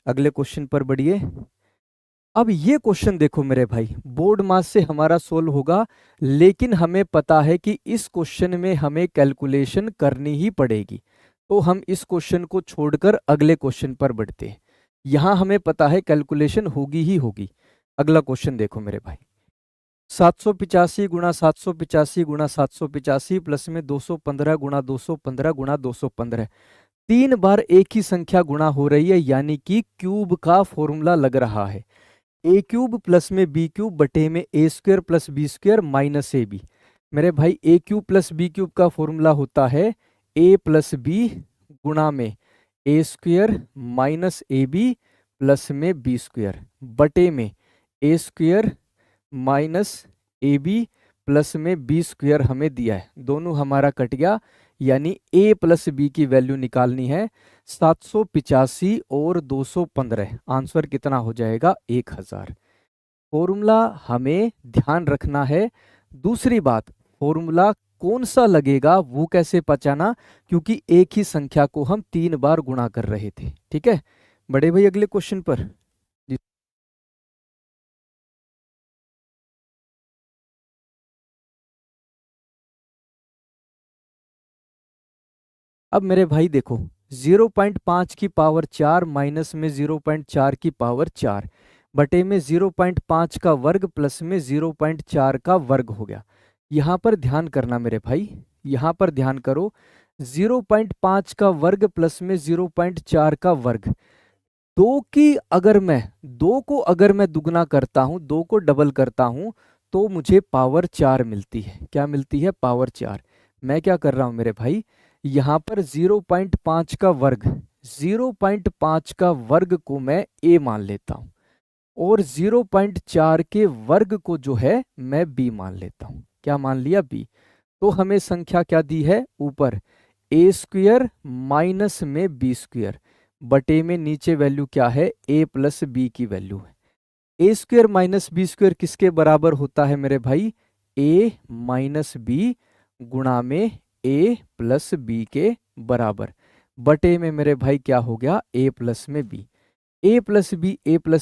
अगले क्वेश्चन पर बढ़िए। अब ये क्वेश्चन देखो मेरे भाई, बोर्ड मास से हमारा सोल्व होगा, लेकिन हमें पता है कि इस क्वेश्चन में हमें कैलकुलेशन करनी ही पड़ेगी, तो हम इस क्वेश्चन को छोड़कर अगले क्वेश्चन पर बढ़ते हैं। यहां हमें पता है कैलकुलेशन होगी ही होगी। अगला क्वेश्चन देखो मेरे भाई, 785 गुणा 785 गुणा 785 प्लस में 215 गुणा 215 गुणा 215। 3 बार एक ही संख्या गुणा हो रही है, यानी कि क्यूब का फॉर्मूला लग रहा है। ए क्यूब प्लस में बी क्यूब बटे में A square plus B square minus A B. मेरे भाई A cube plus B cube का फॉर्मूला होता है ए प्लस बी गुणा में A square minus A B plus में बी स्क्वायर बटे में A square minus A B plus में बी स्क्वायर हमें दिया है। दोनों हमारा कट गया, यानी a प्लस बी की वैल्यू निकालनी है। 785 और 215, आंसर कितना हो जाएगा? 1000। फॉर्मूला हमें ध्यान रखना है। दूसरी बात, फॉर्मूला कौन सा लगेगा वो कैसे पहचाना, क्योंकि एक ही संख्या को हम 3 बार गुणा कर रहे थे। ठीक है बड़े भाई, अगले क्वेश्चन पर। अब मेरे भाई देखो, 0.5 की पावर 4 माइनस में 0.4 की पावर 4 बटे में 0.5 का वर्ग प्लस में 0.4 का वर्ग हो गया। यहाँ पर ध्यान करना मेरे भाई, यहाँ पर ध्यान करो। 0.5 का वर्ग प्लस में 0.4 का वर्ग, 2 को अगर मैं दुगना करता हूँ, 2 को डबल करता हूँ, तो मुझे पावर 4 मिलती है। क्या मिलती है? पावर 4। मैं क्या कर रहा हूँ मेरे भाई, यहाँ पर 0.5 का वर्ग, 0.5 का वर्ग को मैं a मान लेता हूँ, और 0.4 के वर्ग को जो है मैं b मान लेता हूँ। क्या मान लिया? b। तो हमें संख्या क्या दी है? ऊपर a स्क्वायर माइनस में b स्क्वायर बटे में नीचे वैल्यू क्या है? a प्लस b की वैल्यू है। a square minus b square किसके बराबर होता है मेरे भाई? a माइनस b गुणा में a प्लस b के बराबर, बटे में मेरे भाई क्या हो गया? a प्लस में b। a plus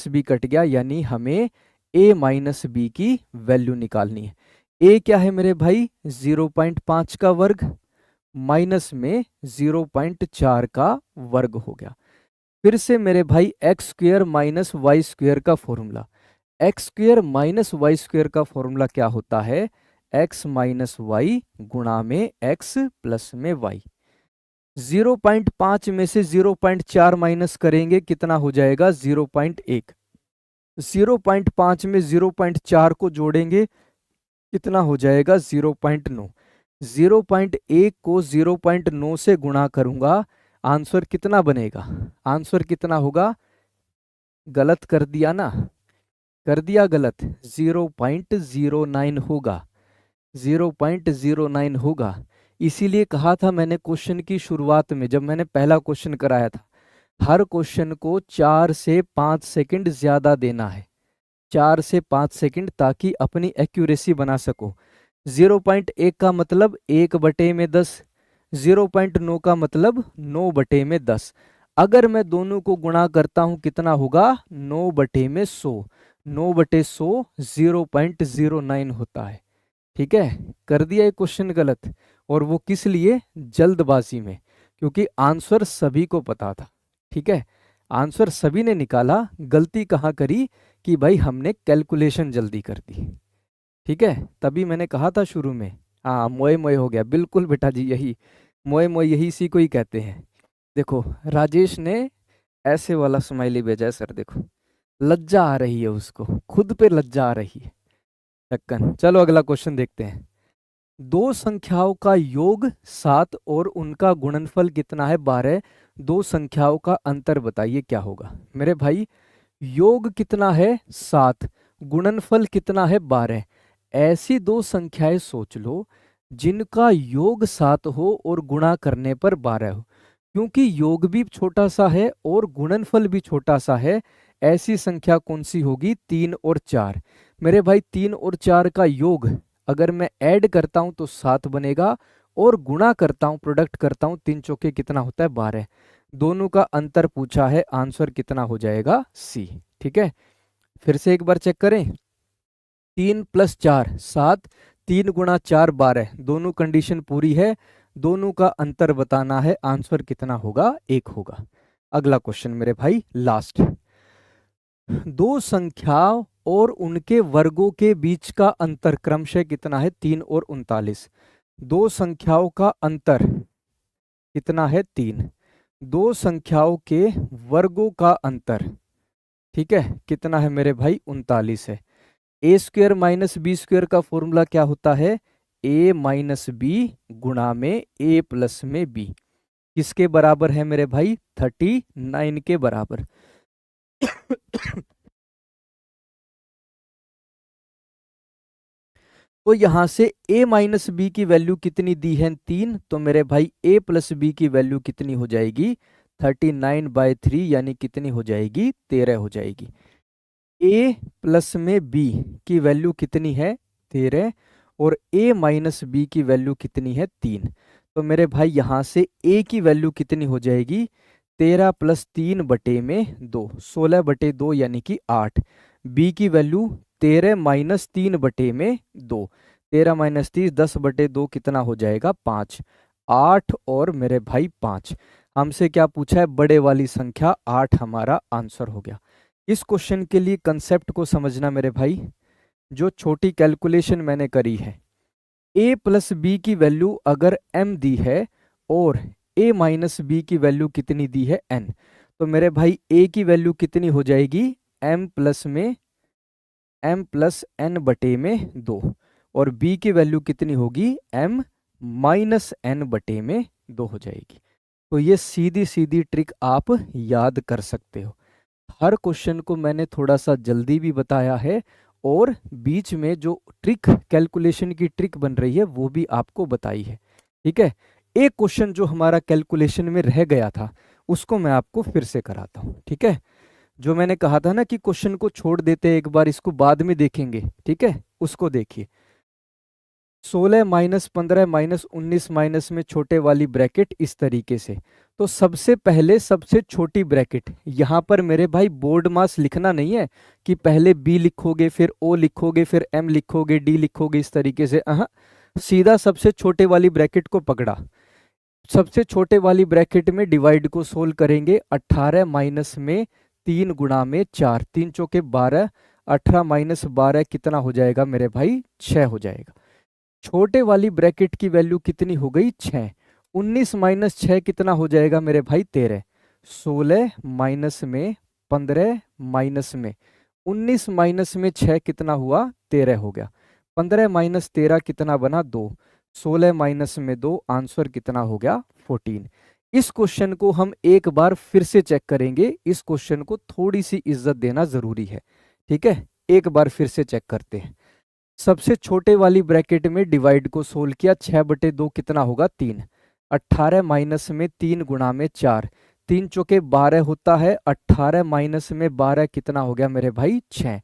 b cut गया, यानी हमें a माइनस b की वैल्यू निकालनी है। ए क्या है मेरे भाई 0.5 का वर्ग माइनस में 0.4 का वर्ग हो गया। फिर से मेरे भाई X square minus Y square का formula, X square minus Y square का फॉर्मूला क्या होता है, एक्स माइनस वाई गुणा में एक्स प्लस में वाई। 0.5 में से 0.4 माइनस करेंगे कितना हो जाएगा 0.1। 0.5 में 0.4 को जोड़ेंगे कितना हो जाएगा 0.9। 0.1 को 0.9 से गुणा करूंगा, आंसर कितना बनेगा, आंसर कितना होगा, गलत कर दिया ना, कर दिया गलत, 0.09 होगा, 0.09 होगा। इसीलिए कहा था मैंने क्वेश्चन की शुरुआत में जब मैंने पहला क्वेश्चन कराया था, हर क्वेश्चन को 4 से 5 सेकंड ज्यादा देना है, 4 से 5 सेकंड, ताकि अपनी एक्यूरेसी बना सको। 0.1 का मतलब 1/10, 0.9 का मतलब 9/10। अगर मैं दोनों को गुणा करता हूं कितना होगा 9/100, 9/100 0.09 होता है। ठीक है, कर दिया ये क्वेश्चन गलत, और वो किस लिए, जल्दबाजी में, क्योंकि आंसर सभी को पता था। ठीक है, आंसर सभी ने निकाला, गलती कहाँ करी कि भाई हमने कैलकुलेशन जल्दी कर दी। ठीक है, तभी मैंने कहा था शुरू में, हाँ मोए मोए हो गया, बिल्कुल बेटा जी, यही मोए मोए, यही इसी को ही कहते हैं। देखो राजेश ने ऐसे वाला स्माइली भेजा है सर, देखो लज्जा आ रही है उसको, खुद पे लज्जा आ रही है ढक्कन। चलो अगला क्वेश्चन देखते हैं। दो संख्याओं का योग 7 और उनका गुणनफल कितना है 12, दो संख्याओं का अंतर बताइए क्या होगा। मेरे भाई योग कितना है 7, गुणनफल कितना है 12। ऐसी दो संख्याएं सोच लो जिनका योग 7 हो और गुणा करने पर 12 हो, क्योंकि योग भी छोटा सा है और गुणनफल भी छोटा सा है। ऐसी संख्या कौन सी होगी, 3 और 4। मेरे भाई 3 और 4 का योग अगर मैं ऐड करता हूं तो 7 बनेगा, और गुणा करता हूं, प्रोडक्ट करता हूं, 3 चौके कितना होता है 12। दोनों का अंतर पूछा है, आंसर कितना हो जाएगा सी। ठीक है, फिर से एक बार चेक करें, 3 + 4 7, 3 × 4 12, दोनों कंडीशन पूरी है, दोनों का अंतर बताना है, आंसर कितना होगा 1 होगा। अगला क्वेश्चन मेरे भाई लास्ट, दो संख्याओं और उनके वर्गों के बीच का अंतर क्रमशः कितना है 3 और 39। दो संख्याओं का अंतर कितना है 3, दो संख्याओं के वर्गों का अंतर, ठीक है, कितना है मेरे भाई 39 है। a² - b² का फॉर्मूला क्या होता है, a - b गुणा में a प्लस में b, किसके बराबर है मेरे भाई 39 के बराबर। तो यहां से a - b की वैल्यू कितनी दी है 3, तो मेरे भाई a + b की वैल्यू कितनी हो जाएगी 39/3, यानी कितनी हो जाएगी 13 हो जाएगी। a प्लस में b की वैल्यू कितनी है 13, और a - b की वैल्यू कितनी है 3। तो मेरे भाई यहां से a की वैल्यू कितनी हो जाएगी 13 + 3/2, 16/2 यानी कि 8। b की वैल्यू 13 - 3/2, 13 - 3 10/2 कितना हो जाएगा 5, 8 और मेरे भाई 5। हमसे क्या पूछा है, बड़े वाली संख्या 8 हमारा आंसर हो गया। इस क्वेश्चन के लिए कंसेप्ट को समझना मेरे भाई, जो छोटी कैलकुलेशन मैंने करी है, a + b की वैल्यू अगर m दी है और a - b की वैल्यू कितनी दी है n, तो मेरे भाई a की वैल्यू कितनी हो जाएगी m + n/2, और b की वैल्यू कितनी होगी m - n/2 हो जाएगी। तो ये सीधी सीधी ट्रिक आप याद कर सकते हो। हर क्वेश्चन को मैंने थोड़ा सा जल्दी भी बताया है, और बीच में जो ट्रिक, कैलकुलेशन की ट्रिक बन रही है वो भी आपको बताई है। ठीक है, एक क्वेश्चन जो हमारा कैलकुलेशन में रह गया था उसको मैं आपको फिर से कराता हूँ। ठीक है, जो मैंने कहा था ना कि क्वेश्चन को छोड़ देते एक बार, इसको बाद में देखेंगे, ठीक है, उसको देखिए। 16 - 15 - 19 माइनस में छोटे वाली ब्रैकेट इस तरीके से, तो सबसे पहले सबसे छोटी ब्रैकेट, यहाँ पर मेरे भाई बोर्ड मास लिखना नहीं है कि पहले बी लिखोगे फिर ओ लिखोगे फिर एम लिखोगे डी लिखोगे इस तरीके से, सीधा सबसे छोटे वाली ब्रैकेट को पकड़ा। सबसे छोटे वाली ब्रैकेट में डिवाइड को सोल्व करेंगे। 18 माइनस में 3 गुणा में 4, 3 चौके 12, 18 माइनस 12 कितना हो जाएगा मेरे भाई? 6 हो जाएगा। छोटे वाली ब्रैकेट की वैल्यू कितनी हो गई? 6। 19 माइनस 6 कितना हो जाएगा मेरे भाई? 13। 16 माइनस में 15 माइनस में 19 माइनस में 6 कितना हुआ? 13 हो गया। 15 माइनस 13 कितना बना? 2। 16 माइनस में 2, आंसर कितना हो गया? 14। इस क्वेश्चन को हम एक बार फिर से चेक करेंगे। इस क्वेश्चन को थोड़ी सी इज्जत देना जरूरी है, ठीक है? एक बार फिर से चेक करते हैं। सबसे छोटे वाली ब्रैकेट में डिवाइड को सोल्व किया, 6/2 कितना होगा? 3। 18 माइनस में 3 गुणा में 4, 3 चौके 12 होता है। 18 माइनस में 12 कितना हो गया मेरे भाई? 6।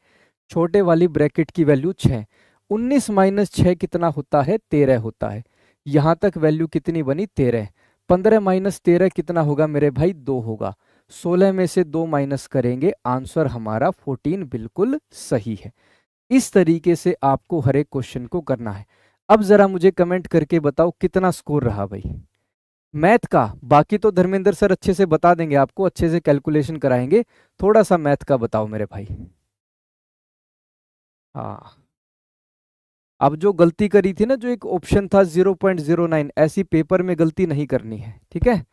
छोटे वाली ब्रैकेट की वैल्यू 6। 19 माइनस 6 कितना होता है? 13 होता है। यहां तक वैल्यू कितनी बनी? 13। 15 माइनस 13 कितना होगा मेरे भाई? 2 होगा। 16 में से 2 माइनस करेंगे, आंसर हमारा 14 बिल्कुल सही है। इस तरीके से आपको हर एक क्वेश्चन को करना है। अब जरा मुझे कमेंट करके बताओ कितना स्कोर रहा भाई मैथ का। बाकी तो धर्मेंद्र सर अच्छे से बता देंगे आपको, अच्छे से कैलकुलेशन कराएंगे। थोड़ा सा मैथ का बताओ मेरे भाई। हाँ, अब जो गलती करी थी ना, जो एक ऑप्शन था 0.09, ऐसी पेपर में गलती नहीं करनी है, ठीक है?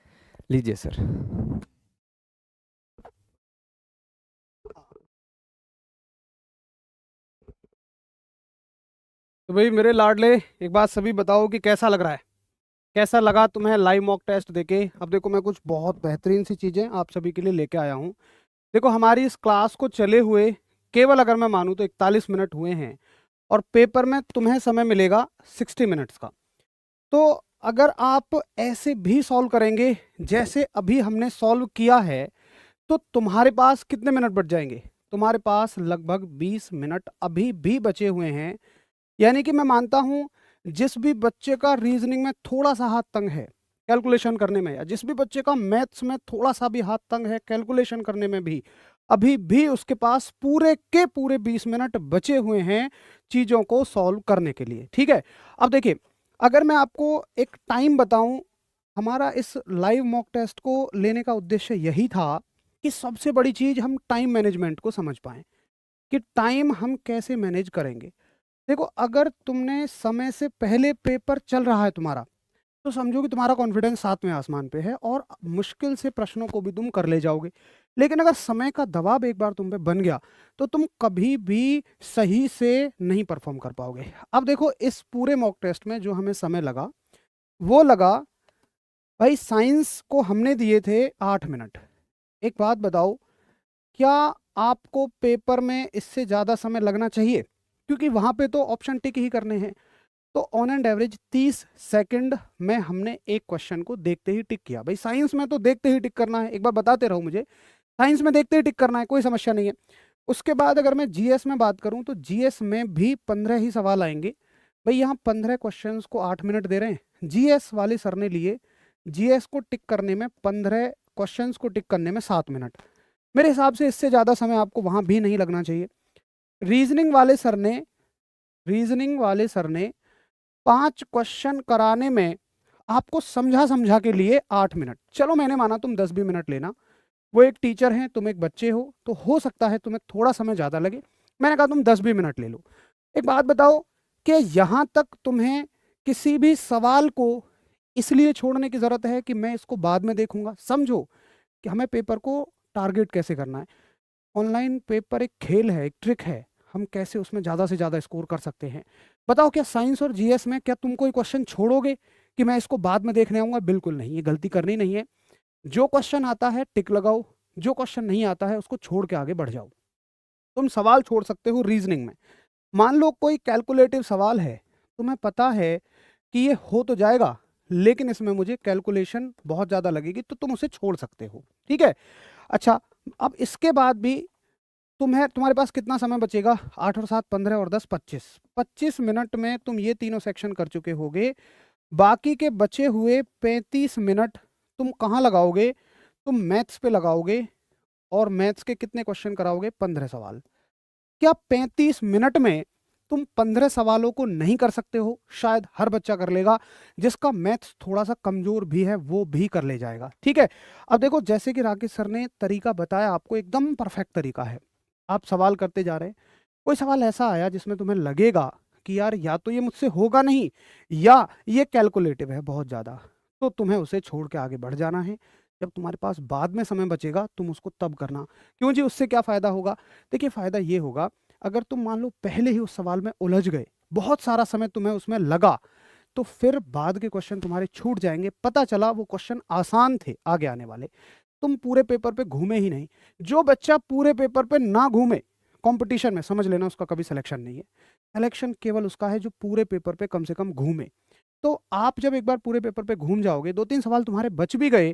लीजिए सर। तो भाई मेरे लाडले, एक बात सभी बताओ कि कैसा लग रहा है, कैसा लगा तुम्हें लाइव मॉक टेस्ट देके। अब देखो मैं कुछ बहुत बेहतरीन सी चीज़ें आप सभी के लिए लेके आया हूँ। देखो हमारी इस क्लास को चले हुए केवल अगर मैं मानूँ तो 41 मिनट हुए हैं, और पेपर में तुम्हें समय मिलेगा 60 मिनट्स का। तो अगर आप ऐसे भी सॉल्व करेंगे जैसे अभी हमने सॉल्व किया है, तो तुम्हारे पास कितने मिनट बच जाएंगे? तुम्हारे पास लगभग 20 मिनट अभी भी बचे हुए हैं। यानी कि मैं मानता हूं जिस भी बच्चे का रीजनिंग में थोड़ा सा हाथ तंग है कैलकुलेशन करने में, या जिस भी बच्चे का मैथ्स में थोड़ा सा भी हाथ तंग है कैलकुलेशन करने में भी, अभी भी उसके पास पूरे के पूरे 20 मिनट बचे हुए हैं चीज़ों को सॉल्व करने के लिए, ठीक है? अब देखिए, अगर मैं आपको एक टाइम बताऊं, हमारा इस लाइव मॉक टेस्ट को लेने का उद्देश्य यही था कि सबसे बड़ी चीज़ हम टाइम मैनेजमेंट को समझ पाएं कि टाइम हम कैसे मैनेज करेंगे। देखो, अगर तुमने समय से पहले पेपर चल रहा है तुम्हारा, तो समझो कि तुम्हारा कॉन्फिडेंस 7वें आसमान पे है और मुश्किल से प्रश्नों को भी तुम कर ले जाओगे। लेकिन अगर समय का दबाव एक बार तुम पे बन गया, तो तुम कभी भी सही से नहीं परफॉर्म कर पाओगे। अब देखो, इस पूरे मॉक टेस्ट में जो हमें समय लगा, वो लगा भाई, साइंस को हमने दिए थे 8 मिनट। एक बात बताओ, क्या आपको पेपर में इससे ज़्यादा समय लगना चाहिए? क्योंकि वहाँ पे तो ऑप्शन टिक ही करने हैं। तो ऑन एंड एवरेज 30 सेकंड में हमने एक क्वेश्चन को देखते ही टिक किया। भाई साइंस में तो देखते ही टिक करना है, एक बार बताते रहो मुझे, साइंस में देखते ही टिक करना है, कोई समस्या नहीं है। उसके बाद अगर मैं जीएस में बात करूं, तो जीएस में भी 15 ही सवाल आएंगे। भाई यहाँ 15 क्वेश्चन को 8 मिनट दे रहे हैं। जीएस वाले सर ने लिए जीएस को टिक करने में 15 क्वेश्चन को टिक करने में 7 मिनट। मेरे हिसाब से इससे ज़्यादा समय आपको वहाँ भी नहीं लगना चाहिए। रीजनिंग वाले सर ने 5 क्वेश्चन कराने में आपको समझा के लिए 8 मिनट। चलो मैंने माना तुम 10 भी मिनट लेना, वो एक टीचर हैं, तुम एक बच्चे हो तो हो सकता है तुम्हें थोड़ा समय ज़्यादा लगे। मैंने कहा तुम 10 भी मिनट ले लो। एक बात बताओ कि यहाँ तक तुम्हें किसी भी सवाल को इसलिए छोड़ने की ज़रूरत है कि मैं इसको बाद में देखूंगा? समझो कि हमें पेपर को टारगेट कैसे करना है। ऑनलाइन पेपर एक खेल है, एक ट्रिक है, हम कैसे उसमें ज़्यादा से ज़्यादा स्कोर कर सकते हैं। बताओ, क्या साइंस और जीएस में क्या तुम कोई क्वेश्चन छोड़ोगे कि मैं इसको बाद में देखने आऊँगा? बिल्कुल नहीं, ये गलती करनी नहीं है। जो क्वेश्चन आता है टिक लगाओ, जो क्वेश्चन नहीं आता है उसको छोड़ के आगे बढ़ जाओ। तुम सवाल छोड़ सकते हो रीजनिंग में। मान लो कोई कैलकुलेटिव सवाल है, तुम्हें पता है कि ये हो तो जाएगा, लेकिन इसमें मुझे कैलकुलेशन बहुत ज़्यादा लगेगी, तो तुम उसे छोड़ सकते हो, ठीक है? अच्छा, अब इसके बाद भी तुम्हारे पास कितना समय बचेगा? 8 और 7 15 और 10 25। 25 मिनट में तुम ये तीनों सेक्शन कर चुके होगे। बाकी के बचे हुए 35 मिनट तुम कहाँ लगाओगे? तुम मैथ्स पे लगाओगे और मैथ्स के कितने क्वेश्चन कराओगे? 15 सवाल। क्या 35 मिनट में तुम 15 सवालों को नहीं कर सकते हो? शायद हर बच्चा कर लेगा, जिसका मैथ्स थोड़ा सा कमजोर भी है वो भी कर ले जाएगा। ठीक है, अब देखो जैसे कि राकेश सर ने तरीका बताया आपको, एकदम परफेक्ट तरीका है। आप सवाल करते जा रहे हैं, कोई सवाल ऐसा आया जिसमें तुम्हें लगेगा कि यार या तो ये मुझसे होगा नहीं या ये कैलकुलेटिव है बहुत ज़्यादा, तो तुम्हें उसे छोड़ के आगे बढ़ जाना है। जब तुम्हारे पास बाद में समय बचेगा तुम उसको तब करना। क्यों जी? उससे क्या फ़ायदा होगा? देखिए फ़ायदा ये होगा, अगर तुम मान लो पहले ही उस सवाल में उलझ गए, बहुत सारा समय तुम्हें उसमें लगा, तो फिर बाद के क्वेश्चन तुम्हारे छूट जाएंगे। पता चला वो क्वेश्चन आसान थे आगे आने वाले, तुम पूरे पेपर पे घूमे ही नहीं। जो बच्चा पूरे पेपर पे ना घूमे कंपटीशन में, समझ लेना उसका कभी सिलेक्शन नहीं है। सिलेक्शन केवल उसका है जो पूरे पेपर पे कम से कम घूमे। तो आप जब एक बार पूरे पेपर पे घूम जाओगे, 2-3 सवाल तुम्हारे बच भी गए,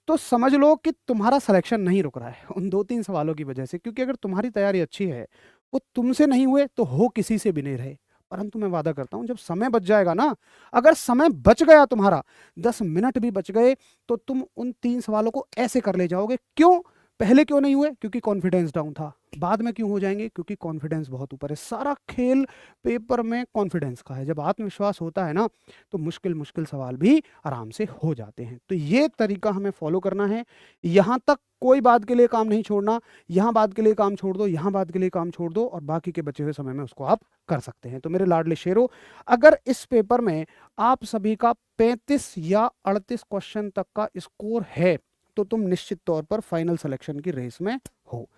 तो समझ लो कि तुम्हारा सिलेक्शन नहीं रुक रहा है उन 2-3 सवालों की वजह से। क्योंकि अगर तुम्हारी तैयारी अच्छी है, वो तुमसे नहीं हुए तो हो किसी से भी नहीं रहे। परंतु मैं वादा करता हूं, जब समय बच जाएगा ना, अगर समय बच गया तुम्हारा, 10 मिनट भी बच गए, तो तुम उन 3 सवालों को ऐसे कर ले जाओगे। क्यों? पहले क्यों नहीं हुए? क्योंकि कॉन्फिडेंस डाउन था। बाद में क्यों हो जाएंगे? क्योंकि कॉन्फिडेंस बहुत ऊपर है। सारा खेल पेपर में कॉन्फिडेंस का है। जब आत्मविश्वास होता है ना, तो मुश्किल मुश्किल सवाल भी आराम से हो जाते हैं। तो ये तरीका हमें फॉलो करना है। यहाँ तक कोई बात के लिए काम नहीं छोड़ना, यहाँ बात के लिए काम छोड़ दो, यहाँ बात के लिए काम छोड़ दो, और बाकी के बचे हुए समय में उसको आप कर सकते हैं। तो मेरे लाडले शेरों, अगर इस पेपर में आप सभी का 35 या 38 क्वेश्चन तक का स्कोर है, तो तुम निश्चित तौर पर फाइनल सिलेक्शन की रेस में हो।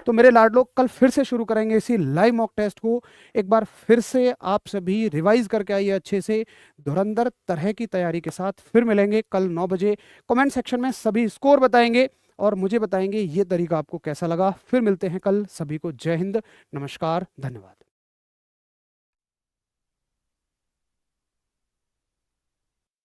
तो मेरे लाडलो, कल फिर से शुरू करेंगे इसी लाइव मॉक टेस्ट को। एक बार फिर से आप सभी रिवाइज करके आइए अच्छे से, धुरंधर तरह की तैयारी के साथ। फिर मिलेंगे कल 9 बजे। कमेंट सेक्शन में सभी स्कोर बताएंगे और मुझे बताएंगे ये तरीका आपको कैसा लगा। फिर मिलते हैं कल। सभी को जय हिंद, नमस्कार, धन्यवाद।